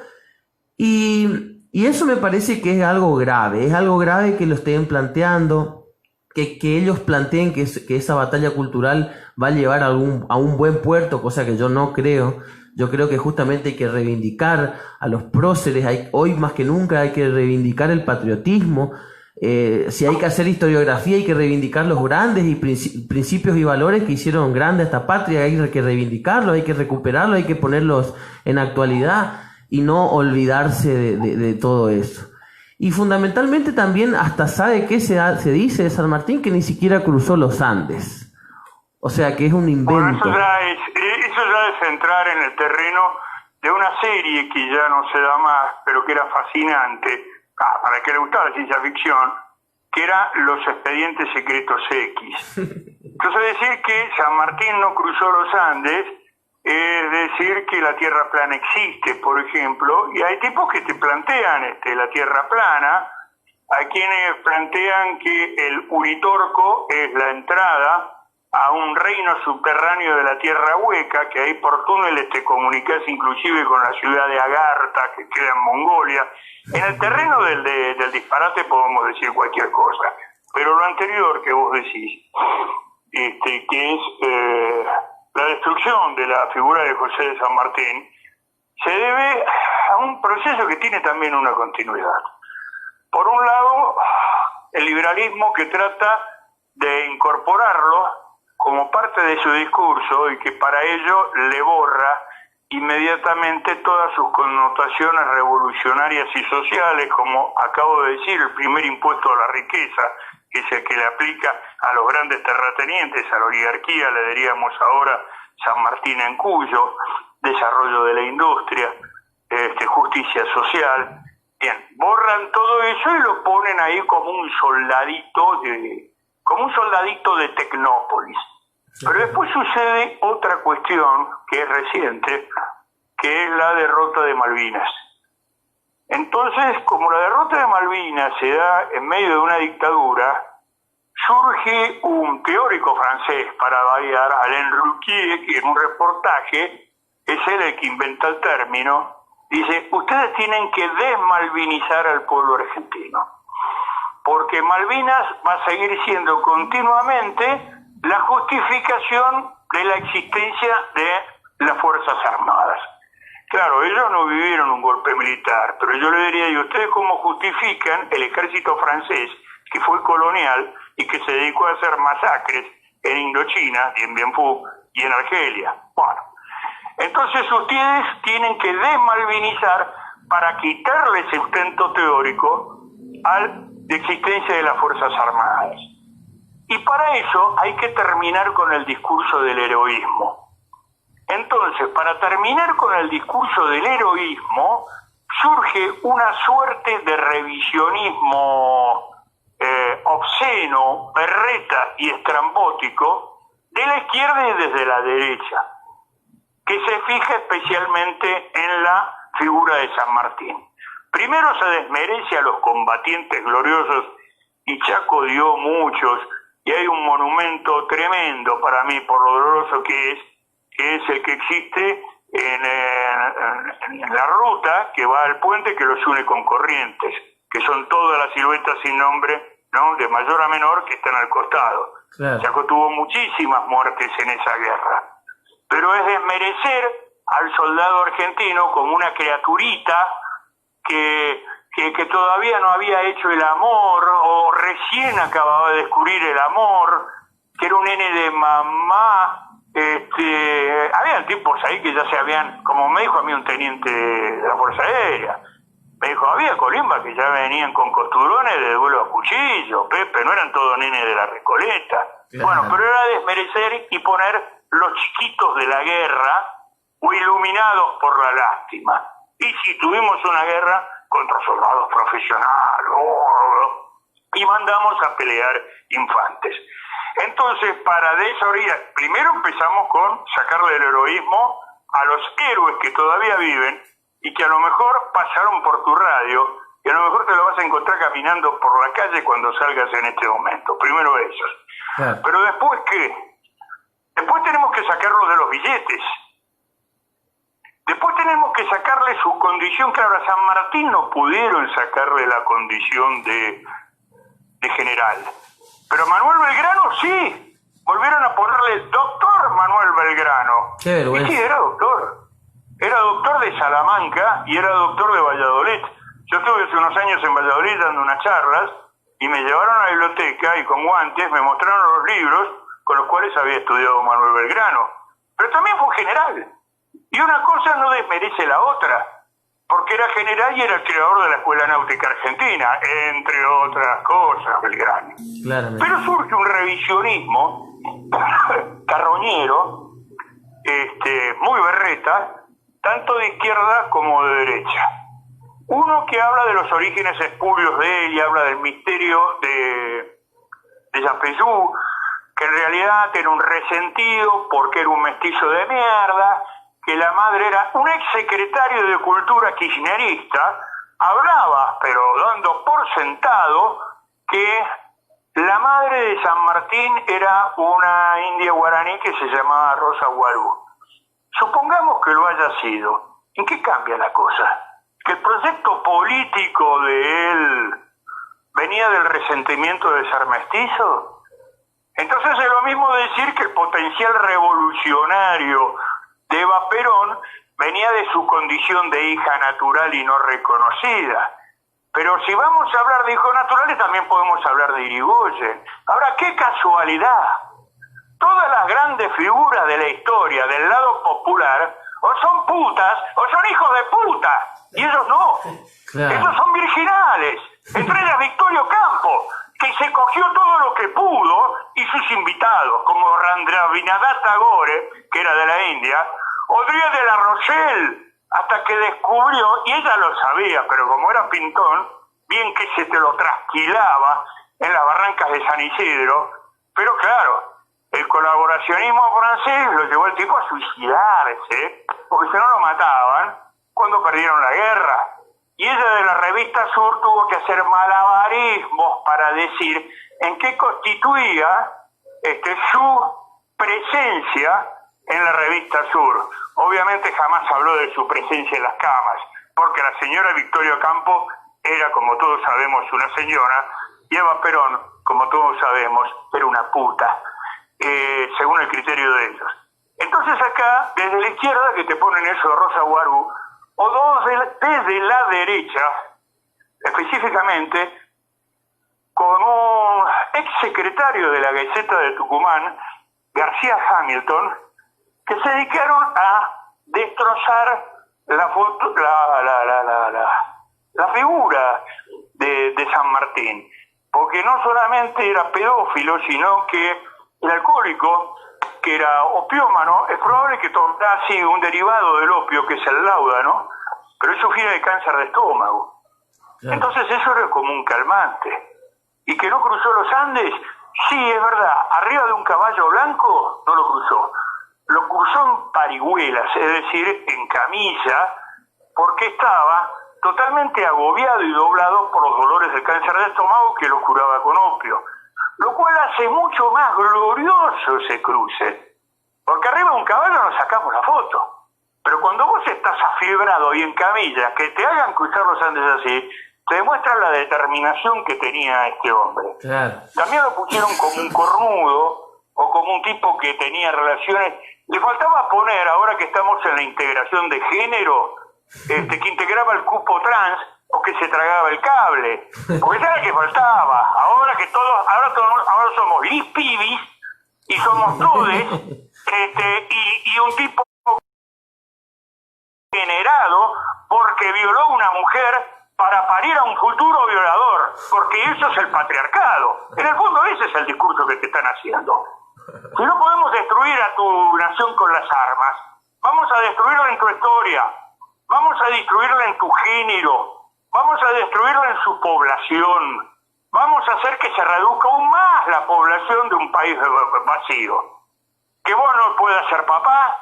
y eso me parece que es algo grave que lo estén planteando, que ellos planteen que esa batalla cultural va a llevar a un buen puerto, cosa que yo no creo. Yo creo que justamente hay que reivindicar a los próceres, hoy más que nunca hay que reivindicar el patriotismo. Si hay que hacer historiografía, hay que reivindicar los grandes y principios y valores que hicieron grande a esta patria, hay que reivindicarlos, hay que recuperarlos, hay que ponerlos en actualidad y no olvidarse de todo eso. Y fundamentalmente también hasta sabe que se dice de San Martín que ni siquiera cruzó los Andes. O sea que es un invento. Bueno, eso ya es entrar en el terreno de una serie que ya no se da más, pero que era fascinante, para el que le gustaba la ciencia ficción, que era Los Expedientes Secretos X. Entonces decir que San Martín no cruzó los Andes es decir que la Tierra plana existe, por ejemplo, y hay tipos que te plantean la Tierra plana, hay quienes plantean que el Uritorco es la entrada a un reino subterráneo de la Tierra Hueca, que hay por túneles te comunicas inclusive con la ciudad de Agartha, que queda en Mongolia. En el terreno del disparate podemos decir cualquier cosa, pero lo anterior que vos decís, que es la destrucción de la figura de José de San Martín, se debe a un proceso que tiene también una continuidad. Por un lado, el liberalismo que trata de incorporarlo como parte de su discurso y que para ello le borra inmediatamente todas sus connotaciones revolucionarias y sociales, como acabo de decir, el primer impuesto a la riqueza, que es el que le aplica a los grandes terratenientes, a la oligarquía, le diríamos ahora San Martín en Cuyo, desarrollo de la industria, justicia social. Bien, borran todo eso y lo ponen ahí como un soldadito de Tecnópolis. Pero después sucede otra cuestión que es reciente, que es la derrota de Malvinas. Entonces, como la derrota de Malvinas se da en medio de una dictadura, surge un teórico francés, para variar, Alain Rouquier, que en un reportaje es él el que inventa el término, dice: ustedes tienen que desmalvinizar al pueblo argentino, porque Malvinas va a seguir siendo continuamente la justificación de la existencia de las Fuerzas Armadas. Claro, ellos no vivieron un golpe militar, pero yo le diría: ¿y ustedes cómo justifican el ejército francés, que fue colonial y que se dedicó a hacer masacres en Indochina, y en Bien Phu y en Argelia? Bueno, entonces ustedes tienen que desmalvinizar para quitarle sustento teórico a la existencia de las Fuerzas Armadas. Y para eso hay que terminar con el discurso del heroísmo. Entonces, para terminar con el discurso del heroísmo, surge una suerte de revisionismo obsceno, berreta y estrambótico de la izquierda y desde la derecha, que se fija especialmente en la figura de San Martín. Primero se desmerece a los combatientes gloriosos, y Chaco dio muchos, y hay un monumento tremendo para mí por lo doloroso que es el que existe en la ruta que va al puente que los une con Corrientes, que son todas las siluetas sin nombre, ¿no?, de mayor a menor, que están al costado. Claro. Chaco tuvo muchísimas muertes en esa guerra, pero es desmerecer al soldado argentino como una criaturita que todavía no había hecho el amor, o recién acababa de descubrir el amor, que era un nene de mamá. Habían tipos ahí que ya se habían, como me dijo a mí un teniente de la Fuerza Aérea, me dijo: había colimbas que ya venían con costurones de duelo a cuchillo, Pepe, no eran todos nenes de la Recoleta. Claro. Bueno, pero era desmerecer y poner los chiquitos de la guerra o iluminados por la lástima. Y si tuvimos una guerra contra soldados profesionales, y mandamos a pelear infantes. Entonces, para desorientar, primero empezamos con sacarle el heroísmo a los héroes que todavía viven y que a lo mejor pasaron por tu radio y a lo mejor te lo vas a encontrar caminando por la calle cuando salgas en este momento. Primero eso. Claro. Pero después, ¿qué? Después tenemos que sacarlo de los billetes. Después tenemos que sacarle su condición. Claro, a San Martín no pudieron sacarle la condición de general. Pero a Manuel Belgrano sí. Volvieron a ponerle doctor Manuel Belgrano. Qué vergüenza. Y sí, era doctor. Era doctor de Salamanca y era doctor de Valladolid. Yo estuve hace unos años en Valladolid dando unas charlas y me llevaron a la biblioteca y con guantes me mostraron los libros con los cuales había estudiado Manuel Belgrano. Pero también fue general. Y una cosa no desmerece la otra, porque era general y era el creador de la Escuela Náutica Argentina, entre otras cosas, Belgrano. Claramente. Pero surge un revisionismo carroñero, muy berreta, tanto de izquierda como de derecha. Uno que habla de los orígenes espurios de él y habla del misterio de Yapeyú, que en realidad era un resentido porque era un mestizo de mierda, que la madre era un ex secretario de Cultura kirchnerista, hablaba, pero dando por sentado, que la madre de San Martín era una india guaraní que se llamaba Rosa Guarú. Supongamos que lo haya sido. ¿En qué cambia la cosa? Que el proyecto político de él venía del resentimiento de ser mestizo. Entonces es lo mismo decir que el potencial revolucionario de Eva Perón venía de su condición de hija natural y no reconocida. Pero si vamos a hablar de hijos naturales, también podemos hablar de Irigoyen. Ahora, qué casualidad. Todas las grandes figuras de la historia del lado popular o son putas o son hijos de puta. Y ellos no. Claro. Ellos son virginales. Entre ellas Victorio Campo, que se cogió todo lo que pudo, y sus invitados, como Rabindranath Tagore, que era de la India, o Dría de la Rochelle, hasta que descubrió, y ella lo sabía, pero como era pintón, bien que se te lo trasquilaba en las barrancas de San Isidro, pero claro, el colaboracionismo francés lo llevó al tipo a suicidarse, porque si no lo mataban cuando perdieron la guerra. Y ella de la revista Sur tuvo que hacer malabarismos para decir en qué constituía su presencia en la revista Sur. Obviamente jamás habló de su presencia en las camas, porque la señora Victoria Campo era, como todos sabemos, una señora, y Eva Perón, como todos sabemos, era una puta, según el criterio de ellos. Entonces acá, desde la izquierda, que te ponen eso de Rosa Guarú, o dos desde la derecha, específicamente, con un ex secretario de la Gaceta de Tucumán, García Hamilton, que se dedicaron a destrozar la foto, la figura de San Martín, porque no solamente era pedófilo, sino que el alcohólico, que era opiómano, es probable que tomara así un derivado del opio, que es el láudano, pero él sufría de cáncer de estómago. Claro. Entonces eso era como un calmante. ¿Y que no cruzó los Andes? Sí, es verdad, arriba de un caballo blanco no lo cruzó. Lo cruzó en parihuelas, es decir, en camilla, porque estaba totalmente agobiado y doblado por los dolores del cáncer de estómago que lo curaba con opio. Lo cual hace mucho más glorioso ese cruce, porque arriba de un caballo nos sacamos la foto. Pero cuando vos estás afiebrado y en camilla, que te hagan cruzar los Andes así, te demuestra la determinación que tenía este hombre. Claro. También lo pusieron como un cornudo o como un tipo que tenía relaciones. Le faltaba poner, ahora que estamos en la integración de género, que integraba el cupo trans o que se tragaba el cable. Porque eso era lo que faltaba. Ahora que ahora somos lispibis y somos todes, y un tipo generado porque violó a una mujer para parir a un futuro violador, porque eso es el patriarcado. En el fondo ese es el discurso que te están haciendo. Si no podemos destruir a tu nación con las armas, vamos a destruirla en tu historia, vamos a destruirla en tu género, vamos a destruirla en su población, vamos a hacer que se reduzca aún más la población de un país vacío. Que vos no puedas ser papá,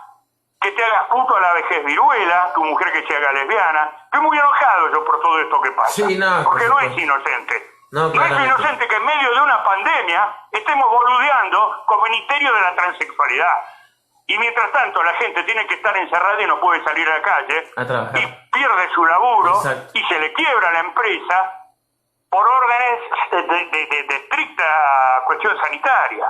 que te hagas puto a la vejez viruela, tu mujer que se haga lesbiana. Estoy muy enojado yo por todo esto que pasa. Sí, no, porque por no es supuesto. inocente. No, No es claramente. inocente que en medio de una pandemia estemos boludeando con ministerio de la transexualidad. Y mientras tanto la gente tiene que estar encerrada y no puede salir a la calle. A trabajar. Y pierde su laburo. Exacto. Y se le quiebra la empresa por órdenes de estricta cuestión sanitaria.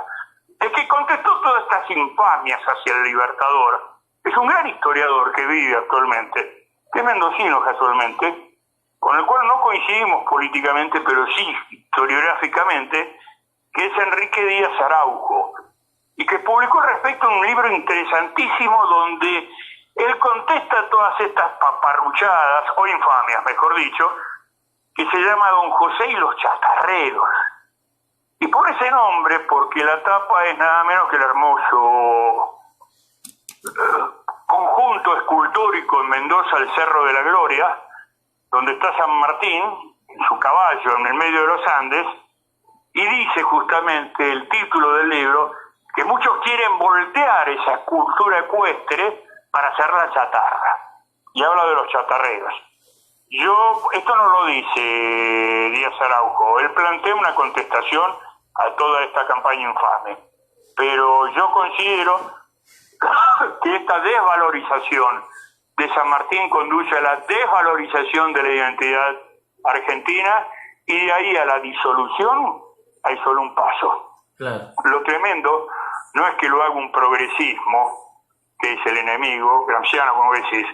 El que contestó todas estas infamias hacia el Libertador es un gran historiador que vive actualmente, que es mendocino casualmente, con el cual no coincidimos políticamente, pero sí historiográficamente, que es Enrique Díaz Araujo, y que publicó al respecto un libro interesantísimo donde él contesta todas estas paparruchadas, o infamias, mejor dicho, que se llama Don José y los Chatarreros. Y por ese nombre, porque la tapa es nada menos que el hermoso conjunto escultórico en Mendoza, el Cerro de la Gloria, donde está San Martín, en su caballo, en el medio de los Andes, y dice justamente el título del libro que muchos quieren voltear esa escultura ecuestre para hacerla chatarra. Y habla de los chatarreros. Esto no lo dice Díaz Araujo, él plantea una contestación a toda esta campaña infame. Pero yo considero que esta desvalorización de San Martín conduce a la desvalorización de la identidad argentina y de ahí a la disolución hay solo un paso. Claro. Lo tremendo no es que lo haga un progresismo, que es el enemigo gramsciano, como decís.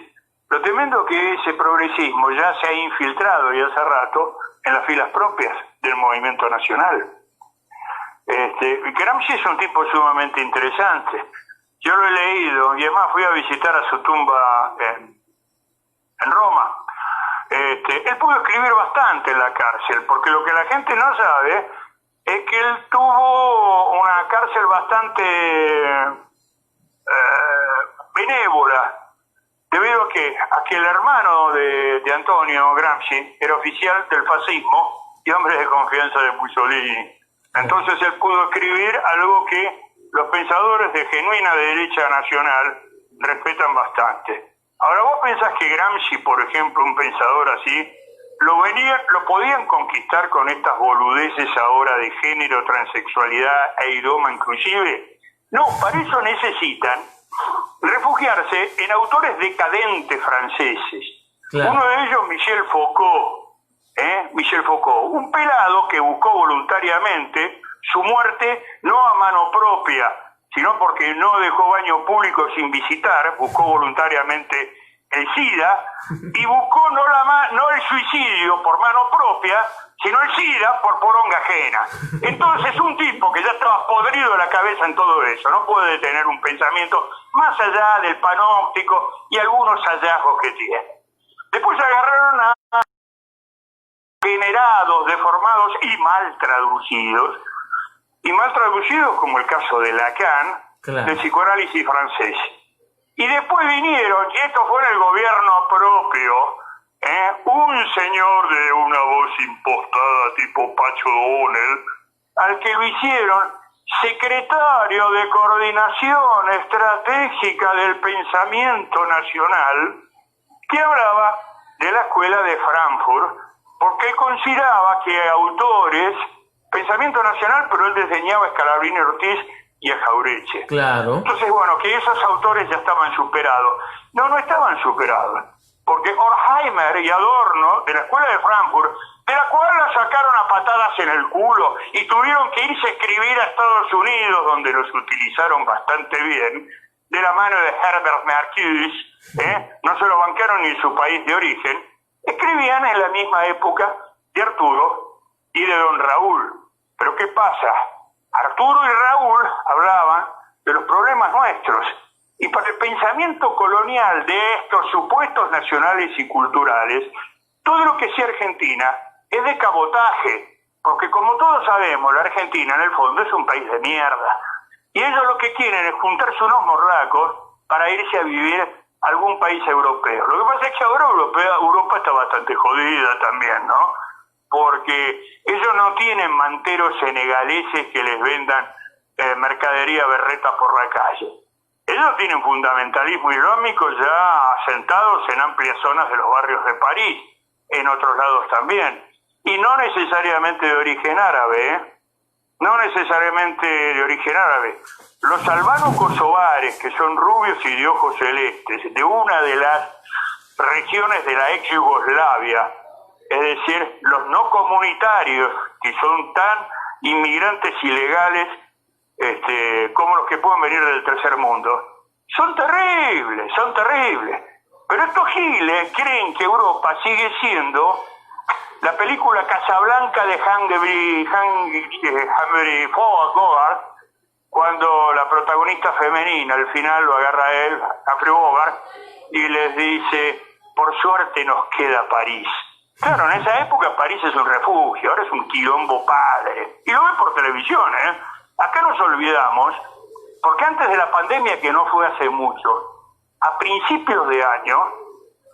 Lo tremendo es que ese progresismo ya se ha infiltrado y hace rato en las filas propias del movimiento nacional. Gramsci es un tipo sumamente interesante. Yo lo he leído y además fui a visitar a su tumba en Roma. Él pudo escribir bastante en la cárcel, porque lo que la gente no sabe es que él tuvo una cárcel bastante benévola, debido a que el hermano de Antonio Gramsci era oficial del fascismo y hombre de confianza de Mussolini. Entonces él pudo escribir algo que los pensadores de genuina derecha nacional respetan bastante. Ahora, ¿vos pensás que Gramsci, por ejemplo, un pensador así, lo podían conquistar con estas boludeces ahora de género, transexualidad e idioma inclusive? No, para eso necesitan refugiarse en autores decadentes franceses. Claro. Uno de ellos, Michel Foucault, un pelado que buscó voluntariamente su muerte no a mano propia, sino porque no dejó baño público sin visitar, buscó voluntariamente el SIDA y buscó no el suicidio por mano propia, sino el SIDA por poronga ajena. Entonces un tipo que ya estaba podrido de la cabeza en todo eso, no puede tener un pensamiento más allá del panóptico y algunos hallazgos que tiene. Después agarraron a generados, deformados y mal traducidos como el caso de Lacan, Claro. del psicoanálisis francés. Y después vinieron, y esto fue en el gobierno propio, un señor de una voz impostada tipo Pacho Donel, al que lo hicieron secretario de Coordinación Estratégica del Pensamiento Nacional, que hablaba de la Escuela de Frankfurt, porque él consideraba que autores, Pensamiento Nacional, pero él desdeñaba a Scalabrini Ortiz y a Jauretche. Claro. Entonces, bueno, que esos autores ya estaban superados. No estaban superados, porque Horkheimer y Adorno, de la Escuela de Frankfurt, de la cual la sacaron a patadas en el culo y tuvieron que irse a escribir a Estados Unidos, donde los utilizaron bastante bien, de la mano de Herbert Marcuse, no se lo bancaron ni en su país de origen, escribían en la misma época de Arturo y de Don Raúl. Pero ¿qué pasa? Arturo y Raúl hablaban de los problemas nuestros, y para el pensamiento colonial de estos supuestos nacionales y culturales, todo lo que sea Argentina es de cabotaje, porque como todos sabemos, la Argentina en el fondo es un país de mierda, y ellos lo que quieren es juntarse unos morlacos para irse a vivir a algún país europeo. Lo que pasa es que ahora Europa está bastante jodida también, ¿no? Porque ellos no tienen manteros senegaleses que les vendan mercadería berreta por la calle. Ellos tienen fundamentalismo islámico ya asentados en amplias zonas de los barrios de París, en otros lados también, y no necesariamente de origen árabe, no necesariamente de origen árabe. Los albano-kosovares, que son rubios y de ojos celestes, de una de las regiones de la ex Yugoslavia, es decir, los no comunitarios, que son tan inmigrantes ilegales como los que pueden venir del tercer mundo, son terribles, son terribles. Pero estos giles creen que Europa sigue siendo la película Casablanca de Humphrey Bogart, cuando la protagonista femenina al final lo agarra a él, Humphrey Bogart, y les dice, por suerte nos queda París. Claro, en esa época París es un refugio, ahora es un quilombo padre. Y lo ven por televisión, ¿eh? Acá nos olvidamos, porque antes de la pandemia, que no fue hace mucho, a principios de año,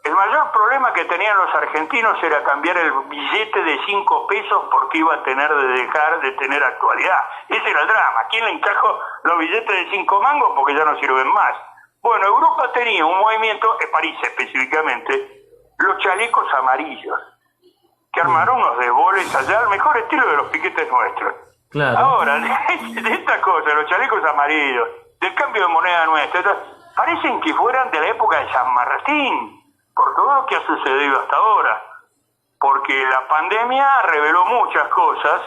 el mayor problema que tenían los argentinos era cambiar el billete de 5 pesos porque iba a tener de dejar de tener actualidad. Ese era el drama. ¿Quién le encajó los billetes de 5 mangos? Porque ya no sirven más. Bueno, Europa tenía un movimiento, en París específicamente, los chalecos amarillos, que armaron unos desboles allá al mejor estilo de los piquetes nuestros. Claro. Ahora, de estas cosas, los chalecos amarillos, del cambio de moneda nuestra, parecen que fueran de la época de San Martín, por todo lo que ha sucedido hasta ahora. Porque la pandemia reveló muchas cosas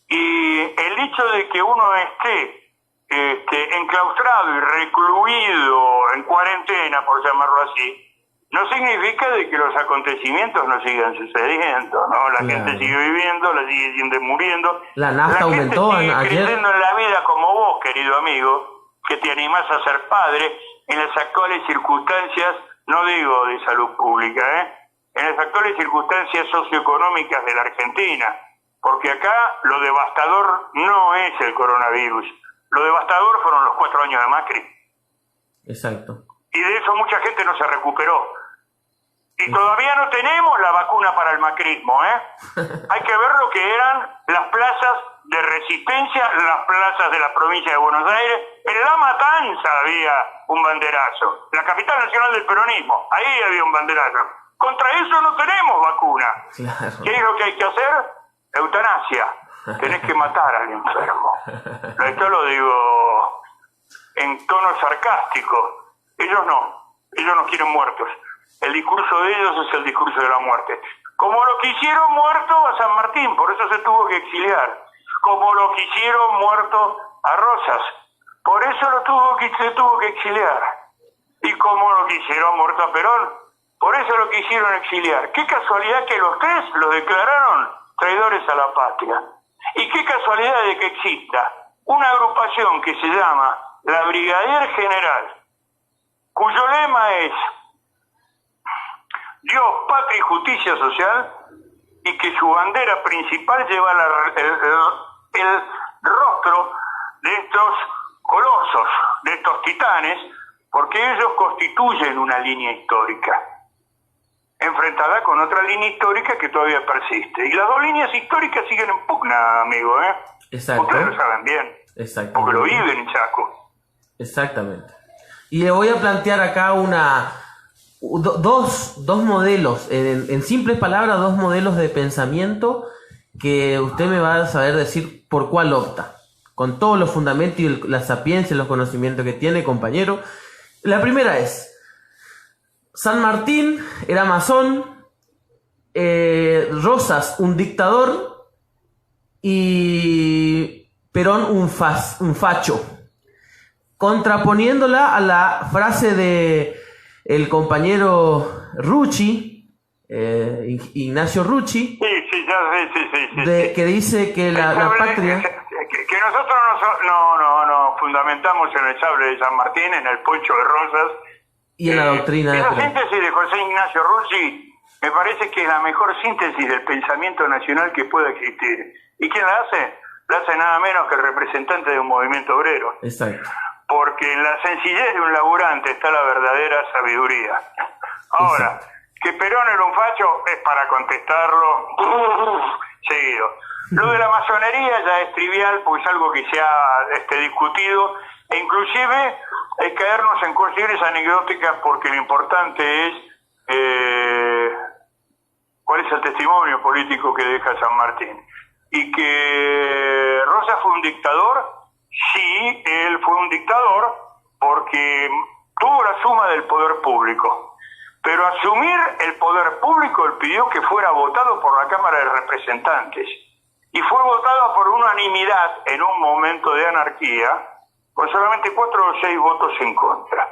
y el hecho de que uno esté enclaustrado y recluido en cuarentena, por llamarlo así, no significa de que los acontecimientos no sigan sucediendo, ¿no? La gente sigue viviendo, la sigue muriendo. La nafta aumentó sigue ayer. creciendo en la vida como vos, querido amigo, que te animás a ser padre en las actuales circunstancias, no digo de salud pública, en las actuales circunstancias socioeconómicas de la Argentina. Porque acá lo devastador no es el coronavirus. Lo devastador fueron los 4 años de Macri. Exacto. Y de eso mucha gente no se recuperó. Y todavía no tenemos la vacuna para el macrismo, ¿eh? Hay que ver lo que eran las plazas de resistencia, las plazas de la provincia de Buenos Aires. En La Matanza había un banderazo. La capital nacional del peronismo, ahí había un banderazo. Contra eso no tenemos vacuna. Claro. ¿Qué es lo que hay que hacer? Eutanasia. Tenés que matar al enfermo. Esto lo digo en tono sarcástico. Ellos no quieren muertos. El discurso de ellos es el discurso de la muerte. Como lo quisieron muerto a San Martín, por eso se tuvo que exiliar. Como lo quisieron muerto a Rosas, por eso se tuvo que exiliar. Y como lo quisieron muerto a Perón, por eso lo quisieron exiliar. Qué casualidad que los 3 los declararon traidores a la patria. Y qué casualidad de que exista una agrupación que se llama la Brigadier General, cuyo lema es Dios, Patria y Justicia Social, y que su bandera principal lleva el rostro de estos colosos, de estos titanes, porque ellos constituyen una línea histórica, enfrentada con otra línea histórica que todavía persiste. Y las 2 líneas históricas siguen en pugna, amigo, ¿eh? Exacto. Ustedes lo saben bien, Exacto. porque lo viven en Chaco. Exactamente. Y le voy a plantear acá dos modelos, en simples palabras, 2 modelos de pensamiento que usted me va a saber decir por cuál opta, con todos los fundamentos y la sapiencia y los conocimientos que tiene, compañero. La primera es, San Martín era masón, Rosas un dictador y Perón un facho, contraponiéndola a la frase de el compañero Rucci, Ignacio Rucci, que dice que la patria... Que nosotros no fundamentamos en el sable de San Martín, en el poncho de Rosas. Y en la doctrina de Esa Perón. síntesis de José Ignacio Rucci me parece que es la mejor síntesis del pensamiento nacional que pueda existir. ¿Y quién la hace? La hace nada menos que el representante de un movimiento obrero. Exacto. Porque en la sencillez de un laburante está la verdadera sabiduría. Ahora, que Perón era un facho es para contestarlo seguido. Lo de la masonería ya es trivial, pues es algo que se ha discutido, e inclusive es caernos en cuestiones anecdóticas, porque lo importante es cuál es el testimonio político que deja San Martín. Y que Rosas fue un dictador, sí, él fue un dictador porque tuvo la suma del poder público. Pero asumir el poder público, él pidió que fuera votado por la Cámara de Representantes. Y fue votado por unanimidad en un momento de anarquía, con solamente 4 o 6 votos en contra.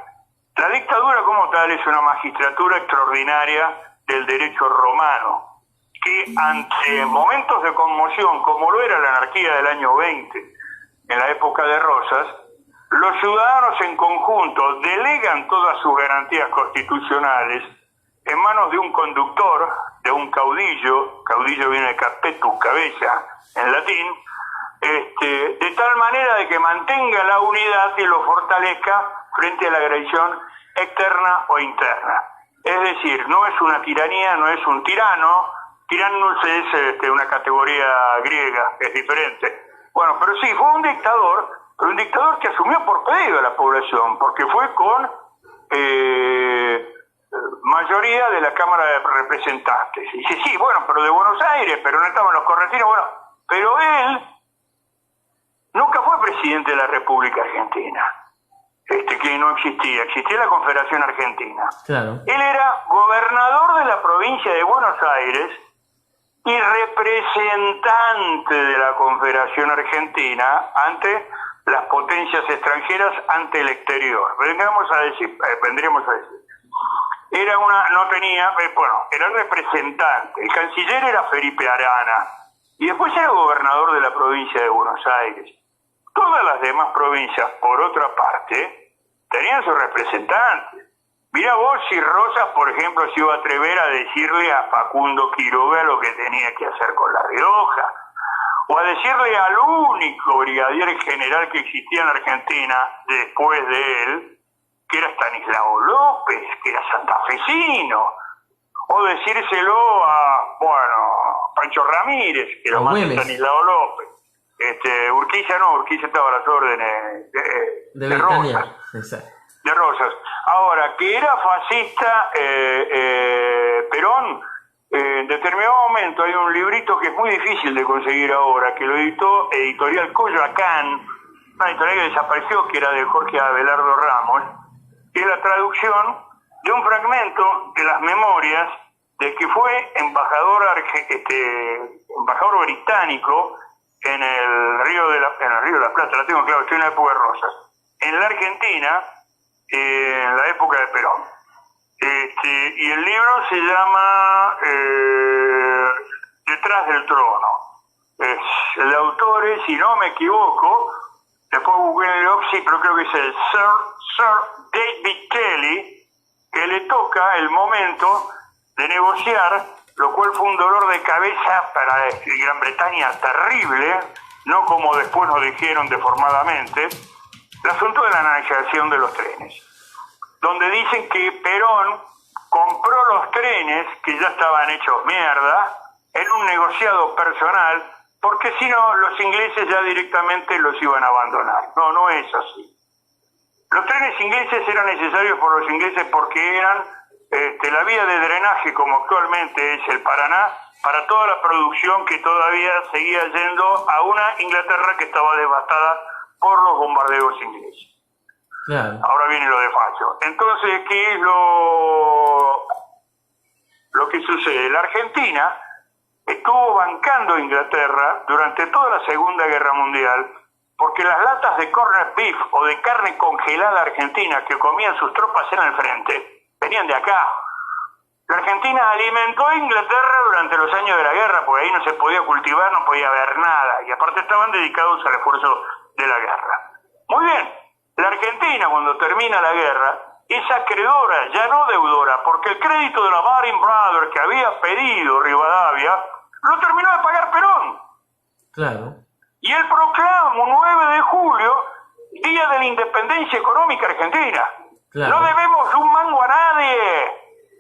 La dictadura como tal es una magistratura extraordinaria del derecho romano, que ante momentos de conmoción, como lo era la anarquía del año 20, en la época de Rosas, los ciudadanos en conjunto delegan todas sus garantías constitucionales en manos de un conductor, de un caudillo viene de capetus, cabeza, en latín, de tal manera de que mantenga la unidad y lo fortalezca frente a la agresión externa o interna. Es decir, no es una tiranía, no es un tirano. Tiranos es una categoría griega, es diferente. Bueno, pero sí, fue un dictador, pero un dictador que asumió por pedido a la población, porque fue con mayoría de la Cámara de Representantes. Y dice, sí, bueno, pero de Buenos Aires, pero no estaban los correntinos, bueno, pero él nunca fue presidente de la República Argentina, que no existía la Confederación Argentina. Claro. Él era gobernador de la provincia de Buenos Aires y representante de la Confederación Argentina ante las potencias extranjeras, ante el exterior. Vendríamos a decir, era el representante. El canciller era Felipe Arana y después era gobernador de la provincia de Buenos Aires. Todas las demás provincias, por otra parte, tenían sus representantes. Mirá vos si Rosas, por ejemplo, se iba a atrever a decirle a Facundo Quiroga lo que tenía que hacer con La Rioja, o a decirle al único brigadier general que existía en Argentina después de él, que era Estanislao López, que era santafesino, o decírselo a, Pancho Ramírez, que era más que Estanislao López. Urquiza estaba a las órdenes de Rosas. Exacto. De Rosas. Ahora, que era fascista Perón, en determinado momento hay un librito que es muy difícil de conseguir ahora, que lo editó Editorial Coyoacán, una editorial que desapareció, que era de Jorge Abelardo Ramos, que es la traducción de un fragmento de las memorias de que fue embajador británico en el Río de la Plata, la tengo claro, estoy en la época de Rosas, en la Argentina, en la época de Perón. Y el libro se llama Detrás del trono. El autor es, si no me equivoco, después googleenlo, sí, pero creo que es el Sir David Kelly, que le toca el momento de negociar, lo cual fue un dolor de cabeza para Gran Bretaña terrible, no como después nos dijeron deformadamente, el asunto de la navegación de los trenes, donde dicen que Perón compró los trenes, que ya estaban hechos mierda, en un negociado personal, porque si no, los ingleses ya directamente los iban a abandonar. No es así. Los trenes ingleses eran necesarios por los ingleses porque eran la vía de drenaje, como actualmente es el Paraná, para toda la producción que todavía seguía yendo a una Inglaterra que estaba devastada por los bombardeos ingleses. Claro. Ahora viene lo de Facho. Entonces, ¿qué es lo que sucede? La Argentina estuvo bancando a Inglaterra durante toda la Segunda Guerra Mundial, porque las latas de corned beef o de carne congelada argentina que comían sus tropas en el frente venían de acá. La Argentina alimentó a Inglaterra durante los años de la guerra, porque ahí no se podía cultivar, no podía haber nada, y aparte estaban dedicados al esfuerzo de la guerra. Muy bien, la Argentina cuando termina la guerra es acreedora, ya no deudora, porque el crédito de la Baring Brothers que había pedido Rivadavia lo terminó de pagar Perón. Claro. Y él proclama un 9 de julio, Día de la Independencia Económica Argentina. Claro. No debemos un mango a nadie.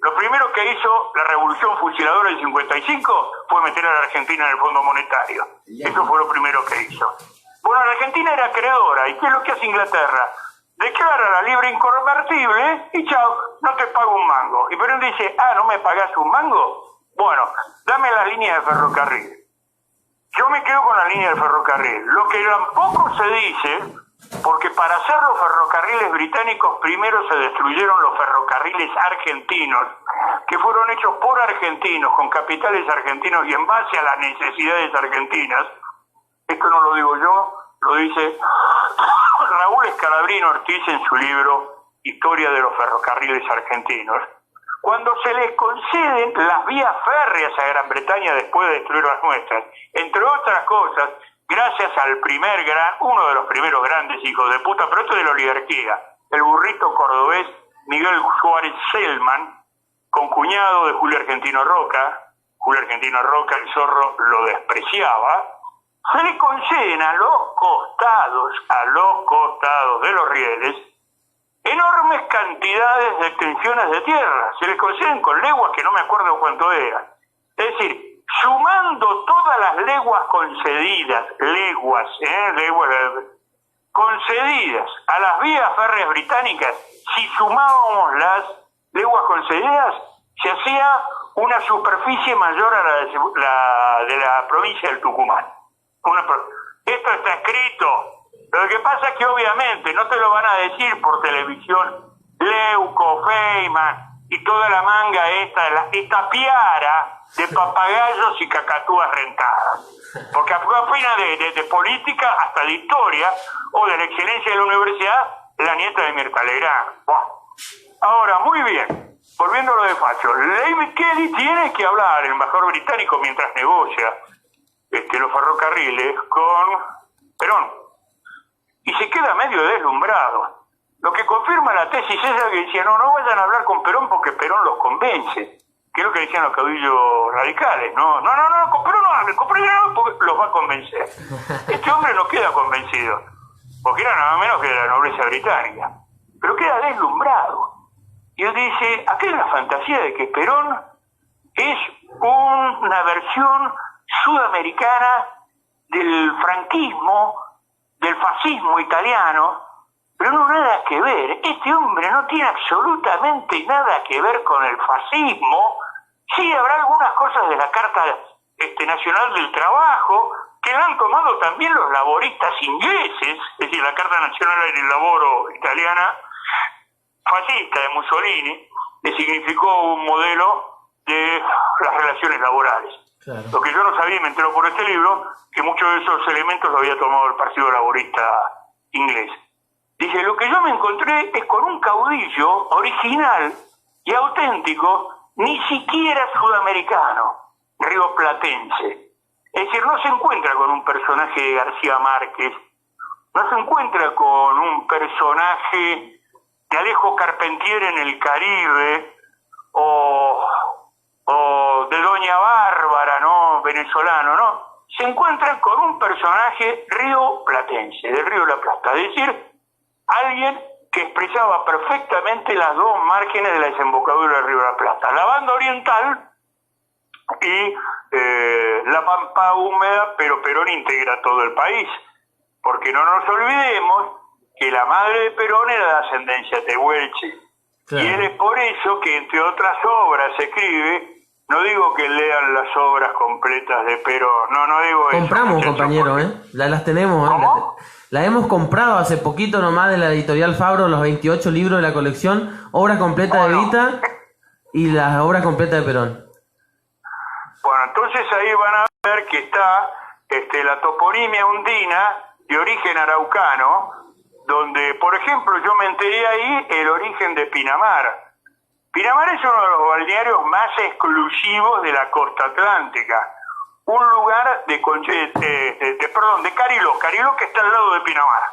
Lo primero primero que hizo la revolución fusiladora del 55 fue meter a la Argentina en el Fondo Monetario. Eso fue lo primero que hizo. Bueno, la Argentina era acreedora. ¿Y qué es lo que hace Inglaterra? Declara la libra inconvertible y chao, no te pago un mango. Y Perón dice, ¿no me pagás un mango? Bueno, dame la línea de ferrocarril. Yo me quedo con la línea de ferrocarril. Lo que tampoco se dice, porque para hacer los ferrocarriles británicos primero se destruyeron los ferrocarriles argentinos, que fueron hechos por argentinos, con capitales argentinos y en base a las necesidades argentinas. Esto no lo digo yo, lo dice Raúl Escalabrino Ortiz en su libro Historia de los ferrocarriles argentinos. Cuando se les conceden las vías férreas a Gran Bretaña después de destruir las nuestras, entre otras cosas, gracias al uno de los primeros grandes hijos de puta, pero esto de la oligarquía, el burrito cordobés Miguel Suárez Selman, concuñado de Julio Argentino Roca, el zorro lo despreciaba, se le conceden a los costados de los rieles, enormes cantidades de extensiones de tierra. Se les conceden con leguas que no me acuerdo cuánto eran. Es decir, sumando todas las leguas concedidas, concedidas a las vías férreas británicas, si sumábamos las leguas concedidas, se hacía una superficie mayor a la de la provincia del Tucumán. Esto está escrito. Lo que pasa es que obviamente no te lo van a decir por televisión Leuco, Feynman y toda la manga esta piara de papagayos y cacatúas rentadas. Porque opina de política hasta de historia o de la excelencia de la universidad la nieta de Mirta Legrand. Bueno. Ahora, muy bien, volviendo a lo de Facho, David Kelly tiene que hablar, el embajador británico, mientras negocia los ferrocarriles con Perón. Y se queda medio deslumbrado. Lo que confirma la tesis esa que decía, no vayan a hablar con Perón porque Perón los convence. Que es lo que decían los caudillos radicales. No, con Perón no hablen, con Perón no, porque los va a convencer. Este hombre no queda convencido, porque era nada menos que de la nobleza británica. Pero queda deslumbrado. Y él dice, acá hay una fantasía de que Perón es una versión sudamericana del franquismo, del fascismo italiano, pero no nada que ver. Este hombre no tiene absolutamente nada que ver con el fascismo. Sí, habrá algunas cosas de la Carta Nacional del Trabajo que la han tomado también los laboristas ingleses, es decir, la Carta Nacional del Lavoro italiana, fascista de Mussolini, que significó un modelo de las relaciones laborales. Claro. Lo que yo no sabía, y me entero por este libro, que muchos de esos elementos lo había tomado el Partido Laborista inglés. Dice, lo que yo me encontré es con un caudillo original y auténtico, ni siquiera sudamericano, rioplatense. Es decir, no se encuentra con un personaje de García Márquez, no se encuentra con un personaje de Alejo Carpentier en el Caribe, o de Doña Bárbara, ¿no? Venezolano, ¿no? Se encuentran con un personaje rioplatense, del Río de la Plata, es decir, alguien que expresaba perfectamente las dos márgenes de la desembocadura del Río de la Plata, la banda oriental y la pampa húmeda, pero Perón integra todo el país, porque no nos olvidemos que la madre de Perón era de ascendencia tehuelche. Claro. Y él es por eso que, entre otras obras, escribe, no digo que lean las obras completas de Perón, no digo eso. Compramos, compañero, las tenemos. ¿Cómo? La hemos comprado hace poquito nomás de la editorial Fabro, los 28 libros de la colección, obra completa de Evita y las obras completas de Perón. Bueno, entonces ahí van a ver que está la toponimia undina de origen araucano, donde, por ejemplo, yo me enteré ahí el origen de Pinamar. Pinamar es uno de los balnearios más exclusivos de la costa atlántica. Un lugar de Cariló. Cariló, que está al lado de Pinamar.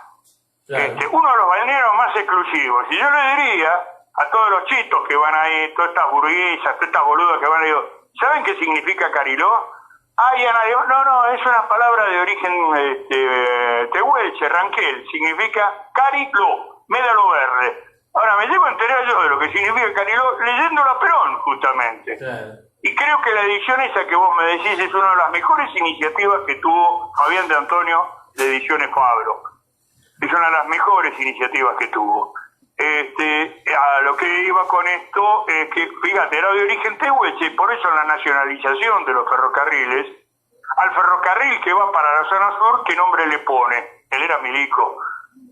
Claro. Uno de los balnearios más exclusivos. Y yo le diría a todos los chitos que van ahí, todas estas burguesas, todas estas boludas que van ahí, ¿saben qué significa Cariló? No, es una palabra de origen tehuelche, ranquel. Significa Cariló, médalo verde. Ahora me llevo a enterar yo de lo que significa Caniló leyéndolo a Perón, justamente. Claro. Y creo que la edición esa que vos me decís es una de las mejores iniciativas que tuvo Fabián de Antonio de Ediciones Fabro. Es una de las mejores iniciativas que tuvo. A lo que iba con esto es que, fíjate, era de origen tehuelche, por eso en la nacionalización de los ferrocarriles, al ferrocarril que va para la zona sur, ¿qué nombre le pone? Él era milico.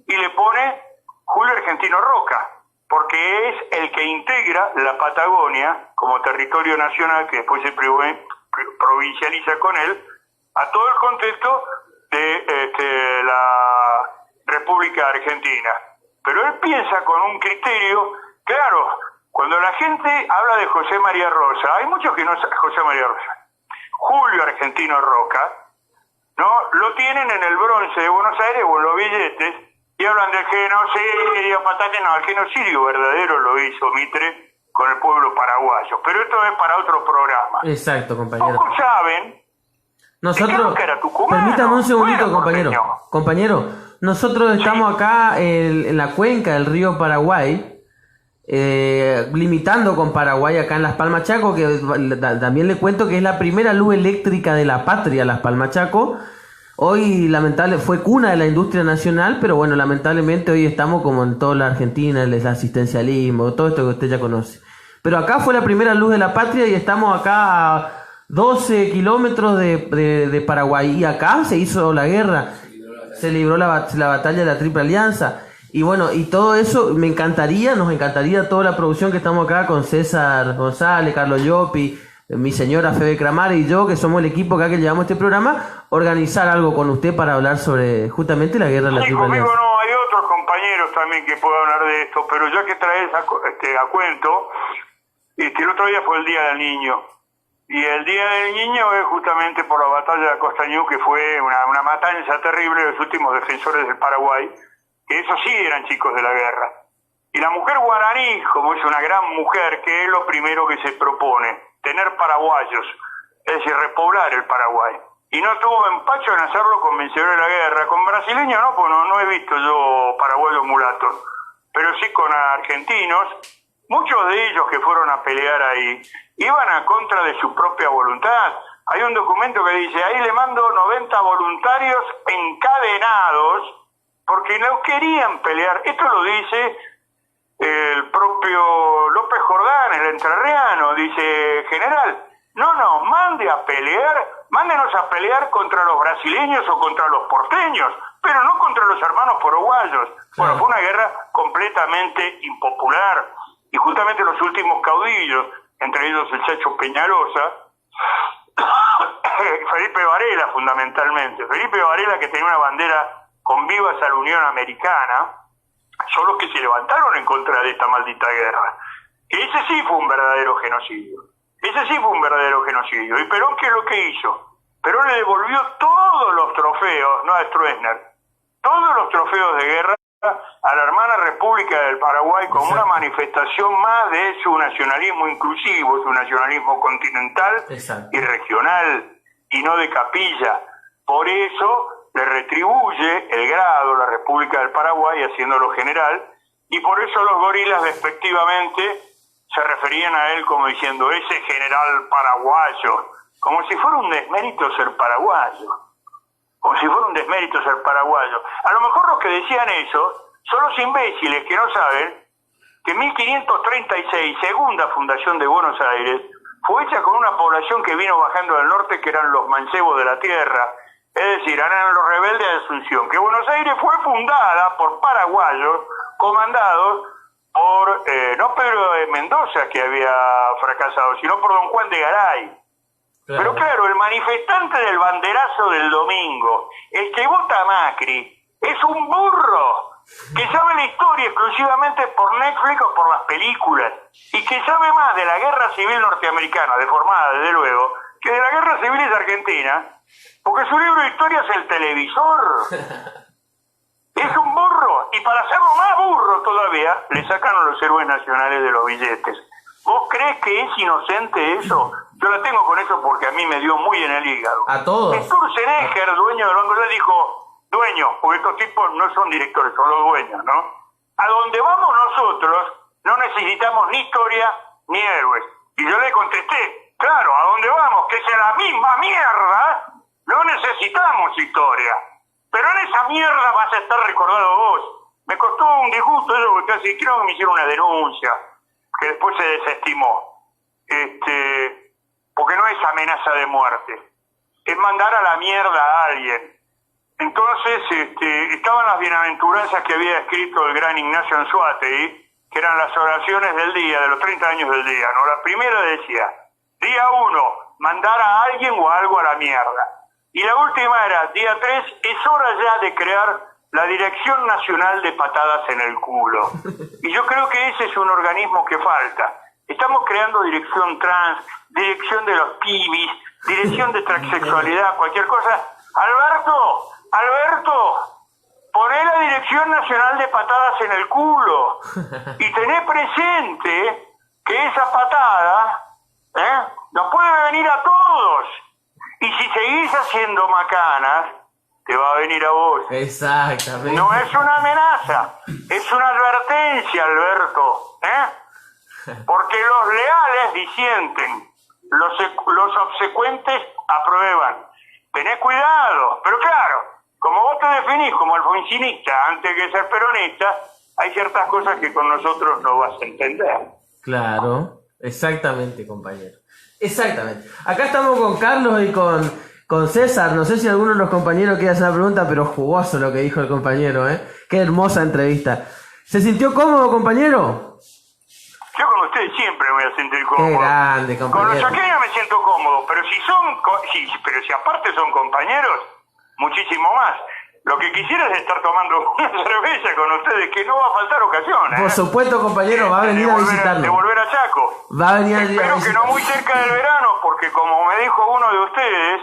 Y le pone Julio Argentino Roca, porque es el que integra la Patagonia como territorio nacional, que después se provincializa con él, a todo el contexto de la República Argentina. Pero él piensa con un criterio, claro, cuando la gente habla de José María Rosa, hay muchos que no saben José María Rosa. Julio Argentino Roca, ¿no? Lo tienen en el bronce de Buenos Aires o en los billetes, y hablan del genocidio, el genocidio verdadero lo hizo Mitre con el pueblo paraguayo. Pero esto es para otro programa. Exacto, compañero. Pocos saben. Nosotros, que era tucumano. permítame un segundito, Bueno, compañero. porteño. Compañero, nosotros estamos acá en la cuenca del río Paraguay, limitando con Paraguay acá en Las Palmas Chaco, que también le cuento que es la primera luz eléctrica de la patria, Las Palmas Chaco. Hoy, fue cuna de la industria nacional, pero bueno, lamentablemente hoy estamos como en toda la Argentina, el asistencialismo, todo esto que usted ya conoce. Pero acá fue la primera luz de la patria y estamos acá a 12 kilómetros de Paraguay. Y acá se hizo la guerra, se libró la batalla de la Triple Alianza. Y bueno, y todo eso nos encantaría toda la producción que estamos acá con César González, Carlos Llopi, mi señora Febe Cramare y yo, que somos el equipo acá que llevamos este programa, organizar algo con usted para hablar sobre justamente la guerra de la Sí, Triple conmigo Alianza. no, hay otros compañeros también que puedan hablar de esto, pero ya que traes a cuento, el otro día fue el Día del Niño. Y el Día del Niño es justamente por la batalla de Costañú, que fue una matanza terrible de los últimos defensores del Paraguay, que esos sí eran chicos de la guerra. Y la mujer guaraní, como es una gran mujer, que es lo primero que se propone, tener paraguayos, es decir, repoblar el Paraguay. Y no tuvo empacho en hacerlo con vencedores de la guerra. Con brasileños no, pues no he visto yo paraguayos mulatos, pero sí con argentinos. Muchos de ellos que fueron a pelear ahí iban a contra de su propia voluntad. Hay un documento que dice, ahí le mando 90 voluntarios encadenados porque no querían pelear. Esto lo dice el propio López Jordán, el entrerriano, dice, general, no nos mande a pelear, mándenos a pelear contra los brasileños o contra los porteños, pero no contra los hermanos paraguayos. Bueno, fue una guerra completamente impopular. Y justamente los últimos caudillos, entre ellos el Chacho Peñalosa, Felipe Varela fundamentalmente, Felipe Varela, que tenía una bandera con vivas a la Unión Americana, son los que se levantaron en contra de esta maldita guerra. Ese sí fue un verdadero genocidio. ¿Y Perón qué es lo que hizo? Perón le devolvió todos los trofeos, no a Stroessner, todos los trofeos de guerra a la hermana República del Paraguay como una manifestación más de su nacionalismo inclusivo, su nacionalismo continental y regional, y no de capilla. Por eso le retribuye el grado la República del Paraguay, haciéndolo general, y por eso los gorilas despectivamente se referían a él como diciendo, ese general paraguayo, como si fuera un desmérito ser paraguayo. A lo mejor los que decían eso son los imbéciles que no saben que en 1536, segunda fundación de Buenos Aires, fue hecha con una población que vino bajando del norte, que eran los mancebos de la tierra, es decir, eran los rebeldes de Asunción, que Buenos Aires fue fundada por paraguayos comandados por, no Pedro de Mendoza, que había fracasado, sino por don Juan de Garay. Claro. Pero claro, el manifestante del banderazo del domingo, el que vota a Macri, es un burro que sabe la historia exclusivamente por Netflix o por las películas, y que sabe más de la guerra civil norteamericana, deformada desde luego, que de la guerra civil argentina, porque su libro de historia es el televisor. Es un burro, y para hacerlo más burro todavía, le sacan a los héroes nacionales de los billetes. ¿Vos crees que es inocente eso? Yo la tengo con eso porque a mí me dio muy en el hígado. A todos. Sturzenegger, dueño del banco, le dijo, dueño, porque estos tipos no son directores, son los dueños, ¿no? A donde vamos nosotros no necesitamos ni historia ni héroes. Y yo le contesté, claro, a donde vamos, que es en la misma mierda, no necesitamos historia. Pero en esa mierda vas a estar recordado vos. Me costó un disgusto eso, porque casi creo que me hicieron una denuncia, que después se desestimó. Porque no es amenaza de muerte, es mandar a la mierda a alguien. Entonces, estaban las bienaventuranzas que había escrito el gran Ignacio Anzoátegui, que eran las oraciones del día, de los 30 años del día, ¿no? La primera decía, día 1, mandar a alguien o a algo a la mierda. Y la última era, día 3, es hora ya de crear la Dirección Nacional de Patadas en el Culo. Y yo creo que ese es un organismo que falta. Estamos creando dirección trans, dirección de los pibis, dirección de transexualidad, cualquier cosa. Alberto, poné la Dirección Nacional de Patadas en el Culo y tené presente que esa patada nos puede venir a todos. Y si seguís haciendo macanas, te va a venir a vos. Exactamente. No es una amenaza, es una advertencia, Alberto. Porque los leales disienten, los obsecuentes aprueban. Tenés cuidado, pero claro, como vos te definís como alfonsinista antes que ser peronista, hay ciertas cosas que con nosotros no vas a entender. Claro, exactamente, compañero. Exactamente. Acá estamos con Carlos y con César. No sé si alguno de los compañeros quiere hacer una pregunta, pero jugoso lo que dijo el compañero, ¿eh? Qué hermosa entrevista. ¿Se sintió cómodo, compañero? Yo con ustedes siempre me voy a sentir cómodo. Qué grande, compañero. Con los chaqueños me siento cómodo, pero si aparte son compañeros, muchísimo más. Lo que quisiera es estar tomando una cerveza con ustedes, que no va a faltar ocasión, ¿eh? Por supuesto, compañero, va a venir a visitarnos. De volver a Chaco. Va a venir a Espero que no muy cerca del verano, porque como me dijo uno de ustedes,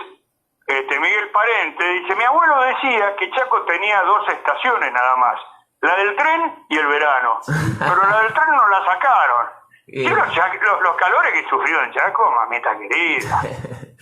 Miguel Parente, dice, mi abuelo decía que Chaco tenía 2 estaciones nada más, la del tren y el verano, pero la del tren no la sacaron. Y los calores que he sufrido en Chaco, mamita querida.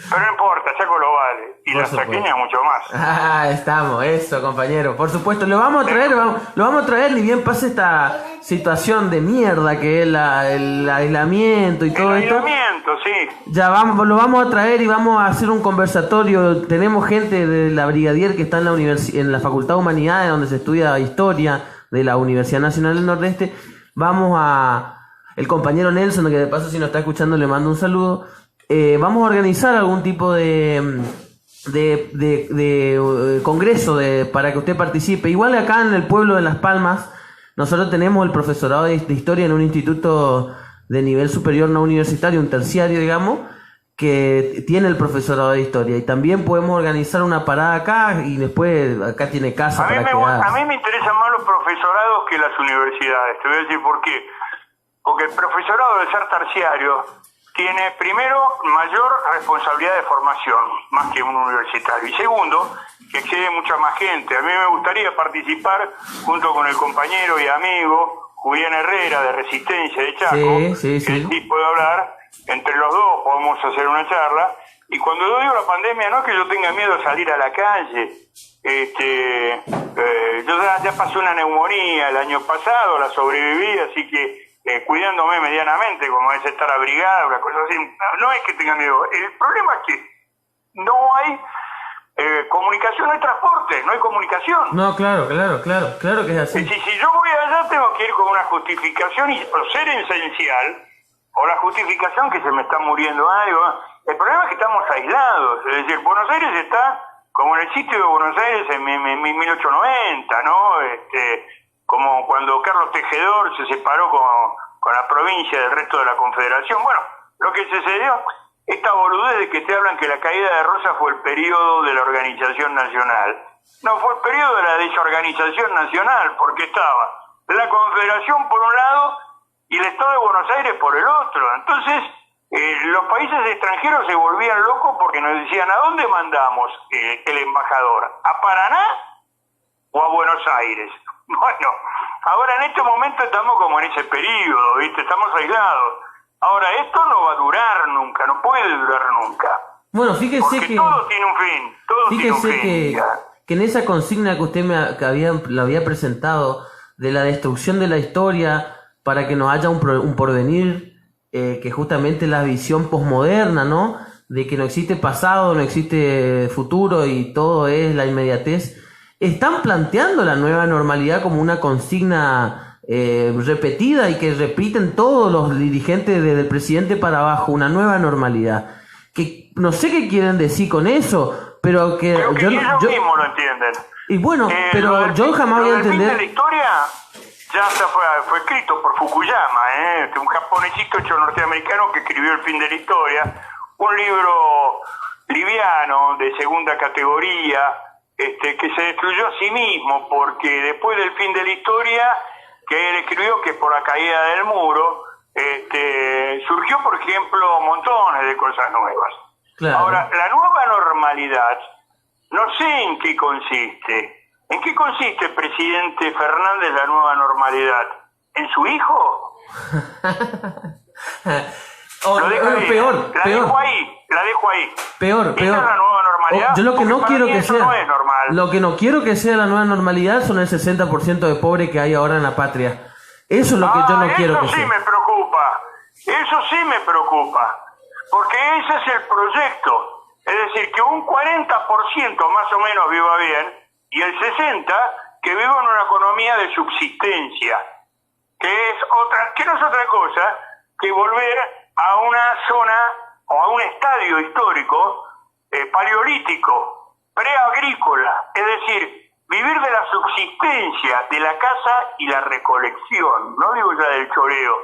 Pero no importa, Chaco lo vale. Y la chaqueña mucho más. Ah, estamos, eso, compañero. Por supuesto, lo vamos a traer, ni bien pase esta situación de mierda que es el aislamiento y todo esto. El aislamiento, sí. Ya lo vamos a traer y vamos a hacer un conversatorio. Tenemos gente de la Brigadier que está en la Facultad de Humanidades, donde se estudia Historia de la Universidad Nacional del Nordeste. El compañero Nelson, que de paso si nos está escuchando le mando un saludo. Vamos a organizar algún tipo de congreso para que usted participe. Igual acá en el pueblo de Las Palmas, nosotros tenemos el profesorado de historia en un instituto de nivel superior no universitario, un terciario, digamos, que tiene el profesorado de historia. Y también podemos organizar una parada acá y después acá tiene casa para quedarse. A mí me interesan más los profesorados que las universidades. Te voy a decir por qué. Porque el profesorado de ser terciario tiene, primero, mayor responsabilidad de formación, más que un universitario. Y segundo, que excede mucha más gente. A mí me gustaría participar junto con el compañero y amigo Julián Herrera, de Resistencia de Chaco, sí. sí puede hablar. Entre los dos podemos hacer una charla. Y cuando digo la pandemia, no es que yo tenga miedo de salir a la calle. Yo ya pasé una neumonía el año pasado, la sobreviví, así que cuidándome medianamente, como es estar abrigado, una cosa así. No es que tenga miedo. El problema es que no hay comunicación, no hay transporte, no hay comunicación. No, claro que es así. Si yo voy allá tengo que ir con una justificación o ser esencial, o la justificación que se me está muriendo algo. El problema es que estamos aislados. Es decir, Buenos Aires está como en el sitio de Buenos Aires en 1890, ¿no? Como cuando Carlos Tejedor se separó con la provincia del resto de la Confederación. Bueno, lo que sucedió, esta boludez de que te hablan que la caída de Rosas fue el periodo de la organización nacional. No, fue el periodo de la desorganización nacional, porque estaba la Confederación por un lado y el Estado de Buenos Aires por el otro. Entonces, los países extranjeros se volvían locos porque nos decían, ¿a dónde mandamos el embajador? ¿A Paraná o a Buenos Aires? Bueno, ahora en este momento estamos como en ese periodo, ¿viste? Estamos aislados. Ahora, esto no va a durar nunca, no puede durar nunca. Bueno, fíjese porque que... todo tiene un fin, todo tiene un fin. Que en esa consigna que usted lo había presentado de la destrucción de la historia para que no haya un porvenir, que justamente la visión posmoderna, ¿no? De que no existe pasado, no existe futuro y todo es la inmediatez. Están planteando la nueva normalidad como una consigna repetida y que repiten todos los dirigentes desde el presidente para abajo, una nueva normalidad. Que no sé qué quieren decir con eso, pero que Creo que ellos mismos lo entienden. Y bueno, pero yo jamás voy a entender. El fin de la historia ya fue escrito por Fukuyama, un japonesito hecho norteamericano que escribió El fin de la historia, un libro liviano de segunda categoría, que se destruyó a sí mismo porque después del fin de la historia que él escribió, que por la caída del muro, surgió, por ejemplo, montones de cosas nuevas. Claro. Ahora, la nueva normalidad, no sé en qué consiste. ¿En qué consiste, presidente Fernández, la nueva normalidad? ¿En su hijo? Lo dejo ahí. Peor. La dejo ahí. Peor. ¿Esa es la nueva normalidad? Yo lo que no quiero que eso sea. No es normal. Lo que no quiero que sea la nueva normalidad son el 60% de pobres que hay ahora en la patria. Eso es lo que yo no quiero que sea. Eso sí me preocupa. Eso sí me preocupa. Porque ese es el proyecto. Es decir, que un 40% más o menos viva bien y el 60% que viva en una economía de subsistencia, que no es otra cosa que volver a una zona o a un estadio histórico paleolítico, preagrícola, es decir, vivir de la subsistencia, de la caza y la recolección, no digo ya del choreo,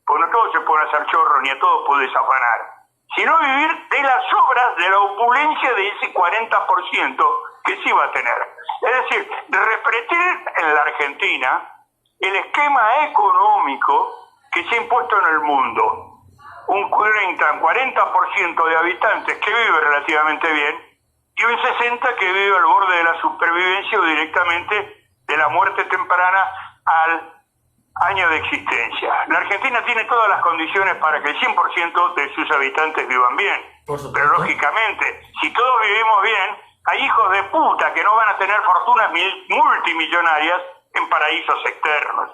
porque no todos se pueden hacer chorros ni a todos puedes afanar, sino vivir de las obras, de la opulencia de ese 40% que sí va a tener. Es decir, repetir en la Argentina el esquema económico que se ha impuesto en el mundo. Un 40% de habitantes que vive relativamente bien y un 60% que vive al borde de la supervivencia o directamente de la muerte temprana al año de existencia. La Argentina tiene todas las condiciones para que el 100% de sus habitantes vivan bien. Pero lógicamente, si todos vivimos bien, hay hijos de puta que no van a tener fortunas multimillonarias en paraísos externos.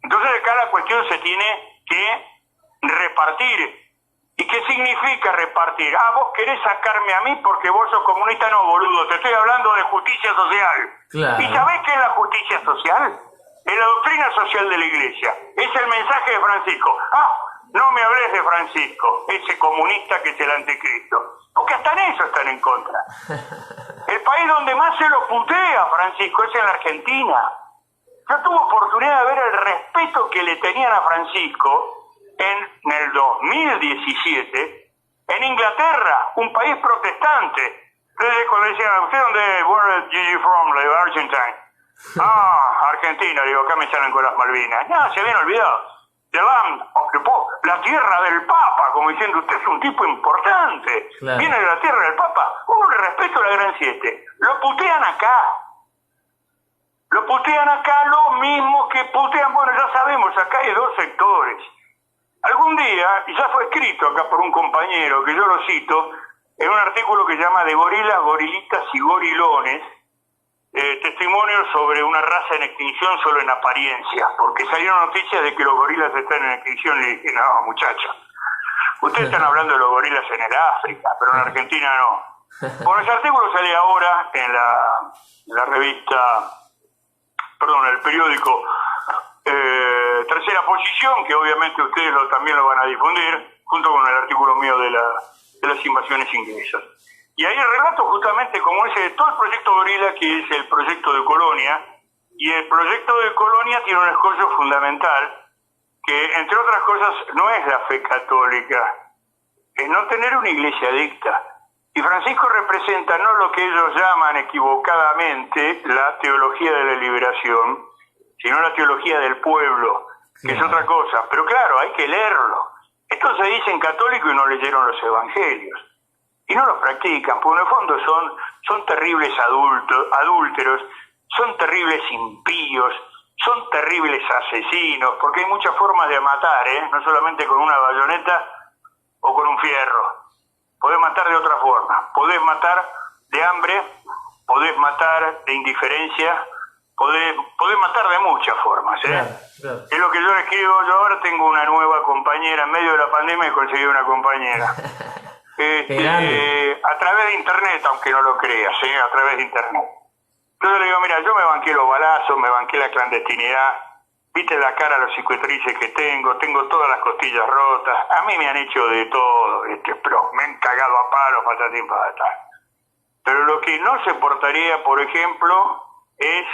Entonces acá la cuestión se tiene que repartir. ¿Y qué significa repartir? Vos querés sacarme a mí porque vos sos comunista. No, boludo, te estoy hablando de justicia social. Claro. ¿Y sabés qué es la justicia social? Es la doctrina social de la Iglesia. Es el mensaje de Francisco. No me hables de Francisco, ese comunista que es el anticristo. Porque hasta en eso están en contra. El país donde más se lo putea a Francisco es en la Argentina. Yo tuve oportunidad de ver el respeto que le tenían a Francisco en el 2017 en Inglaterra, un país protestante. Desde cuando decían, ¿usted dónde? Where are you from? Like Argentine. Argentina, digo, acá me salen con las Malvinas. No, se habían olvidado. The land of the Pope, la tierra del Papa, como diciendo, usted es un tipo importante. Claro. Viene de la tierra del Papa. Un respeto a la Gran Siete. Lo putean acá. Lo putean acá lo mismo que putean, bueno, ya sabemos, acá hay dos sectores. Algún día, y ya fue escrito acá por un compañero, que yo lo cito, en un artículo que se llama De gorilas, gorilitas y gorilones, testimonios sobre una raza en extinción solo en apariencia, porque salieron noticias de que los gorilas están en extinción y dije, no, muchachos, ustedes están hablando de los gorilas en el África, pero en Argentina no. Bueno, ese artículo sale ahora en la revista, perdón, el periódico Tercera Posición, que obviamente ustedes también lo van a difundir, junto con el artículo mío de las invasiones inglesas. Y ahí relato justamente como ese de todo el proyecto Gorila, que es el proyecto de Colonia, y el proyecto de Colonia tiene un escollo fundamental, que entre otras cosas no es la fe católica, es no tener una iglesia dicta. Y Francisco representa no lo que ellos llaman equivocadamente la teología de la liberación, sino la teología del pueblo, que es otra cosa. Pero claro, hay que leerlo. Estos se dicen católicos y no leyeron los evangelios. Y no los practican, porque en el fondo son terribles adúlteros, son terribles impíos, son terribles asesinos, porque hay muchas formas de matar, no solamente con una bayoneta o con un fierro. Podés matar de otra forma, podés matar de hambre, podés matar de indiferencia, podés matar de muchas formas, ¿eh? Claro, claro. Es lo que yo escribo. Yo ahora tengo una nueva compañera. En medio de la pandemia he conseguido una compañera. A través de internet, aunque no lo creas, ¿eh? A través de internet. Entonces le digo, mira, yo me banqué los balazos, me banqué la clandestinidad, viste la cara, los cicatrices que tengo todas las costillas rotas, a mí me han hecho de todo, pero me han cagado a palos, patatín, patatán. Pero lo que no se portaría, por ejemplo, es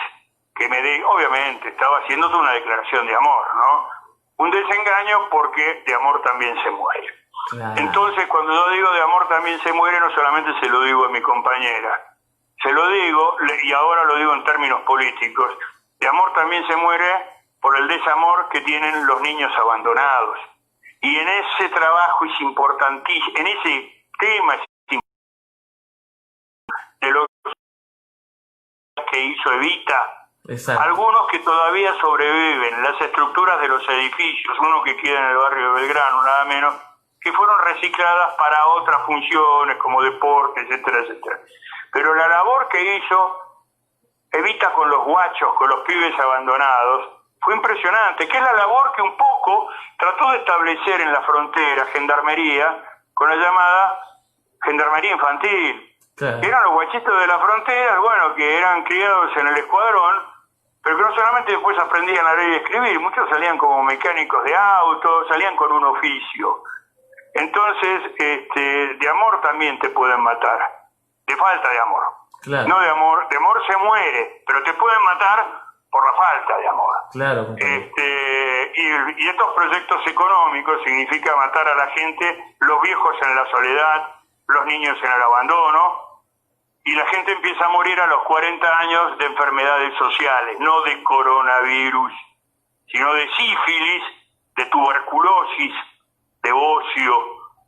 que obviamente estaba haciendo toda una declaración de amor, ¿no? Un desengaño porque de amor también se muere. Claro. Entonces, cuando yo digo de amor también se muere, no solamente se lo digo a mi compañera, se lo digo, y ahora lo digo en términos políticos, de amor también se muere por el desamor que tienen los niños abandonados. Y en ese trabajo es importantísimo, en ese tema es importante de lo que hizo Evita. Exacto. Algunos que todavía sobreviven, las estructuras de los edificios, uno que queda en el barrio de Belgrano, nada menos, que fueron recicladas para otras funciones como deporte, etcétera, etcétera. Pero la labor que hizo Evita con los guachos, con los pibes abandonados, fue impresionante, que es la labor que un poco trató de establecer en la frontera Gendarmería, con la llamada Gendarmería Infantil. Claro. Eran los guachitos de la frontera, bueno, que eran criados en el escuadrón, pero que no solamente después aprendían a leer y escribir, muchos salían como mecánicos de autos, salían con un oficio. Entonces, de amor también te pueden matar, de falta de amor. Claro. No de amor se muere, pero te pueden matar por la falta de amor. Claro. Y estos proyectos económicos significa matar a la gente, los viejos en la soledad, los niños en el abandono, y la gente empieza a morir a los 40 años de enfermedades sociales, no de coronavirus, sino de sífilis, de tuberculosis, de ocio,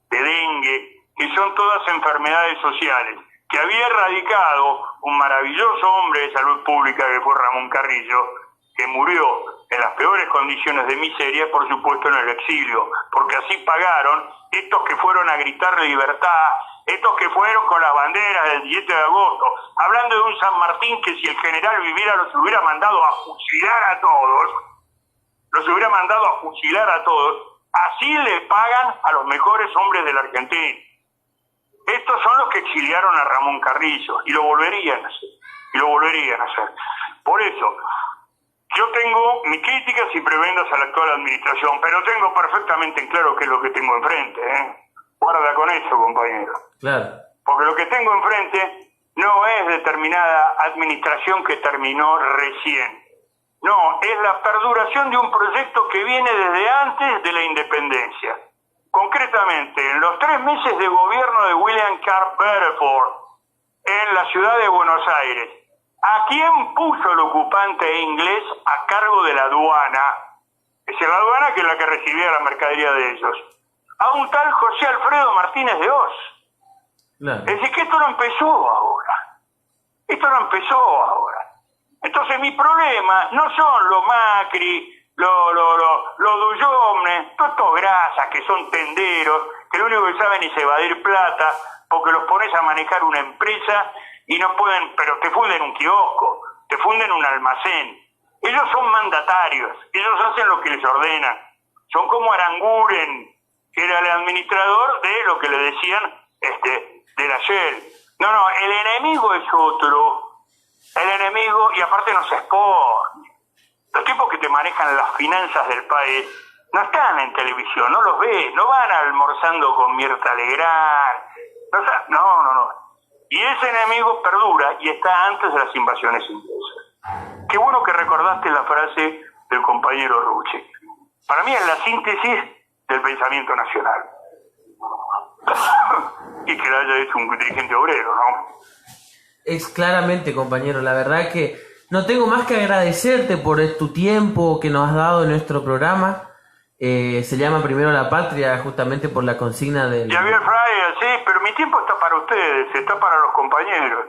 de dengue, que son todas enfermedades sociales, que había erradicado un maravilloso hombre de salud pública que fue Ramón Carrillo, que murió en las peores condiciones de miseria, por supuesto en el exilio, porque así pagaron estos que fueron a gritar libertad, estos que fueron con las banderas del 17 de agosto, hablando de un San Martín que si el general viviera los hubiera mandado a fusilar a todos, así le pagan a los mejores hombres de la Argentina. Estos son los que exiliaron a Ramón Carrillo y lo volverían a hacer. Por eso, yo tengo mis críticas y prebendas a la actual administración, pero tengo perfectamente en claro qué es lo que tengo enfrente, ¿eh? Guarda con eso, compañero. Claro. Porque lo que tengo enfrente no es determinada administración que terminó recién. No, es la perduración de un proyecto que viene desde antes de la independencia. Concretamente, en los 3 meses de gobierno de William Carr Betterford en la ciudad de Buenos Aires, ¿a quién puso el ocupante inglés a cargo de la aduana? Es la aduana que es la que recibía la mercadería de ellos. A un tal José Alfredo Martínez de Oz. Claro. Es decir, que esto no empezó ahora. Entonces mi problema no son los Macri, los Duyomne, todos estos grasas que son tenderos, que lo único que saben es evadir plata, porque los pones a manejar una empresa y no pueden, pero te funden un kiosco, te funden un almacén. Ellos son mandatarios, ellos hacen lo que les ordenan. Son como Aranguren, que era el administrador de lo que le decían de la Shell. No, el enemigo es otro. El enemigo, y aparte no se expone. Los tipos que te manejan las finanzas del país no están en televisión, no los ves, no van almorzando con Mirta Legrand. No. Y ese enemigo perdura y está antes de las invasiones inglesas. Qué bueno que recordaste la frase del compañero Rucci. Para mí es la síntesis del pensamiento nacional. Y que lo haya hecho un dirigente obrero, ¿no? Es claramente, compañero, la verdad que no tengo más que agradecerte por tu tiempo que nos has dado en nuestro programa. Se llama Primero la Patria, justamente por la consigna del... Javier Fraya, sí, pero mi tiempo está para ustedes, está para los compañeros.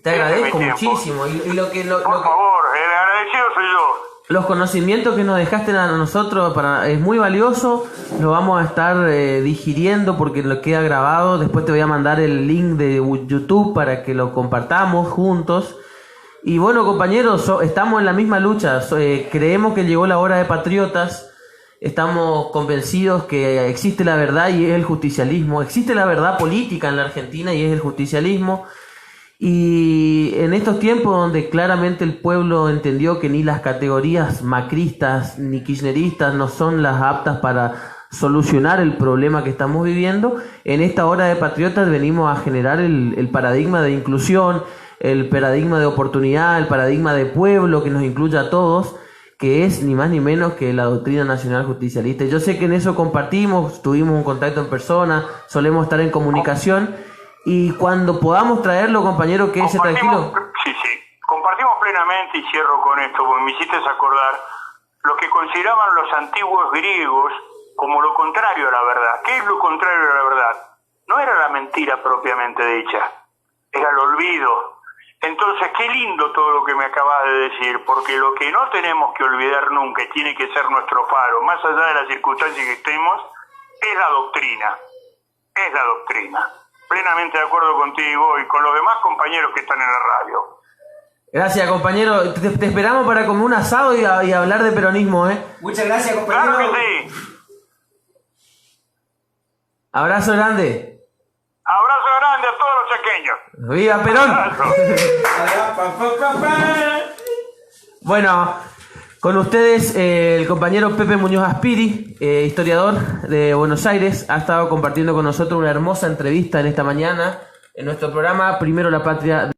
Te agradezco muchísimo. Por favor, el agradecido soy yo. Los conocimientos que nos dejaste a nosotros es muy valioso. Lo vamos a estar digiriendo porque lo queda grabado. Después te voy a mandar el link de YouTube para que lo compartamos juntos. Y bueno, compañeros, estamos en la misma lucha. Creemos que llegó la hora de patriotas. Estamos convencidos que existe la verdad y es el justicialismo. Existe la verdad política en la Argentina y es el justicialismo. Y en estos tiempos donde claramente el pueblo entendió que ni las categorías macristas ni kirchneristas no son las aptas para solucionar el problema que estamos viviendo, en esta hora de patriotas venimos a generar el paradigma de inclusión, el paradigma de oportunidad, el paradigma de pueblo que nos incluya a todos, que es ni más ni menos que la doctrina nacional justicialista. Yo sé que en eso compartimos, tuvimos un contacto en persona, solemos estar en comunicación, y cuando podamos traerlo, compañero, quédese tranquilo. Sí, compartimos plenamente, y cierro con esto, porque me hiciste acordar lo que consideraban los antiguos griegos como lo contrario a la verdad. ¿Qué es lo contrario a la verdad? No era la mentira propiamente dicha, era el olvido. Entonces, qué lindo todo lo que me acabas de decir, porque lo que no tenemos que olvidar nunca, y tiene que ser nuestro faro, más allá de las circunstancias que estemos, es la doctrina. Es la doctrina. Plenamente de acuerdo contigo y con los demás compañeros que están en la radio. Gracias, compañero. Te esperamos para comer un asado y hablar de peronismo, ¿eh? Muchas gracias, compañero. Claro que sí. Abrazo grande. Abrazo grande a todos los chaqueños. ¡Viva Perón! Abrazo. Bueno, con ustedes el compañero Pepe Muñoz Aspiri, historiador de Buenos Aires, ha estado compartiendo con nosotros una hermosa entrevista en esta mañana en nuestro programa Primero la Patria.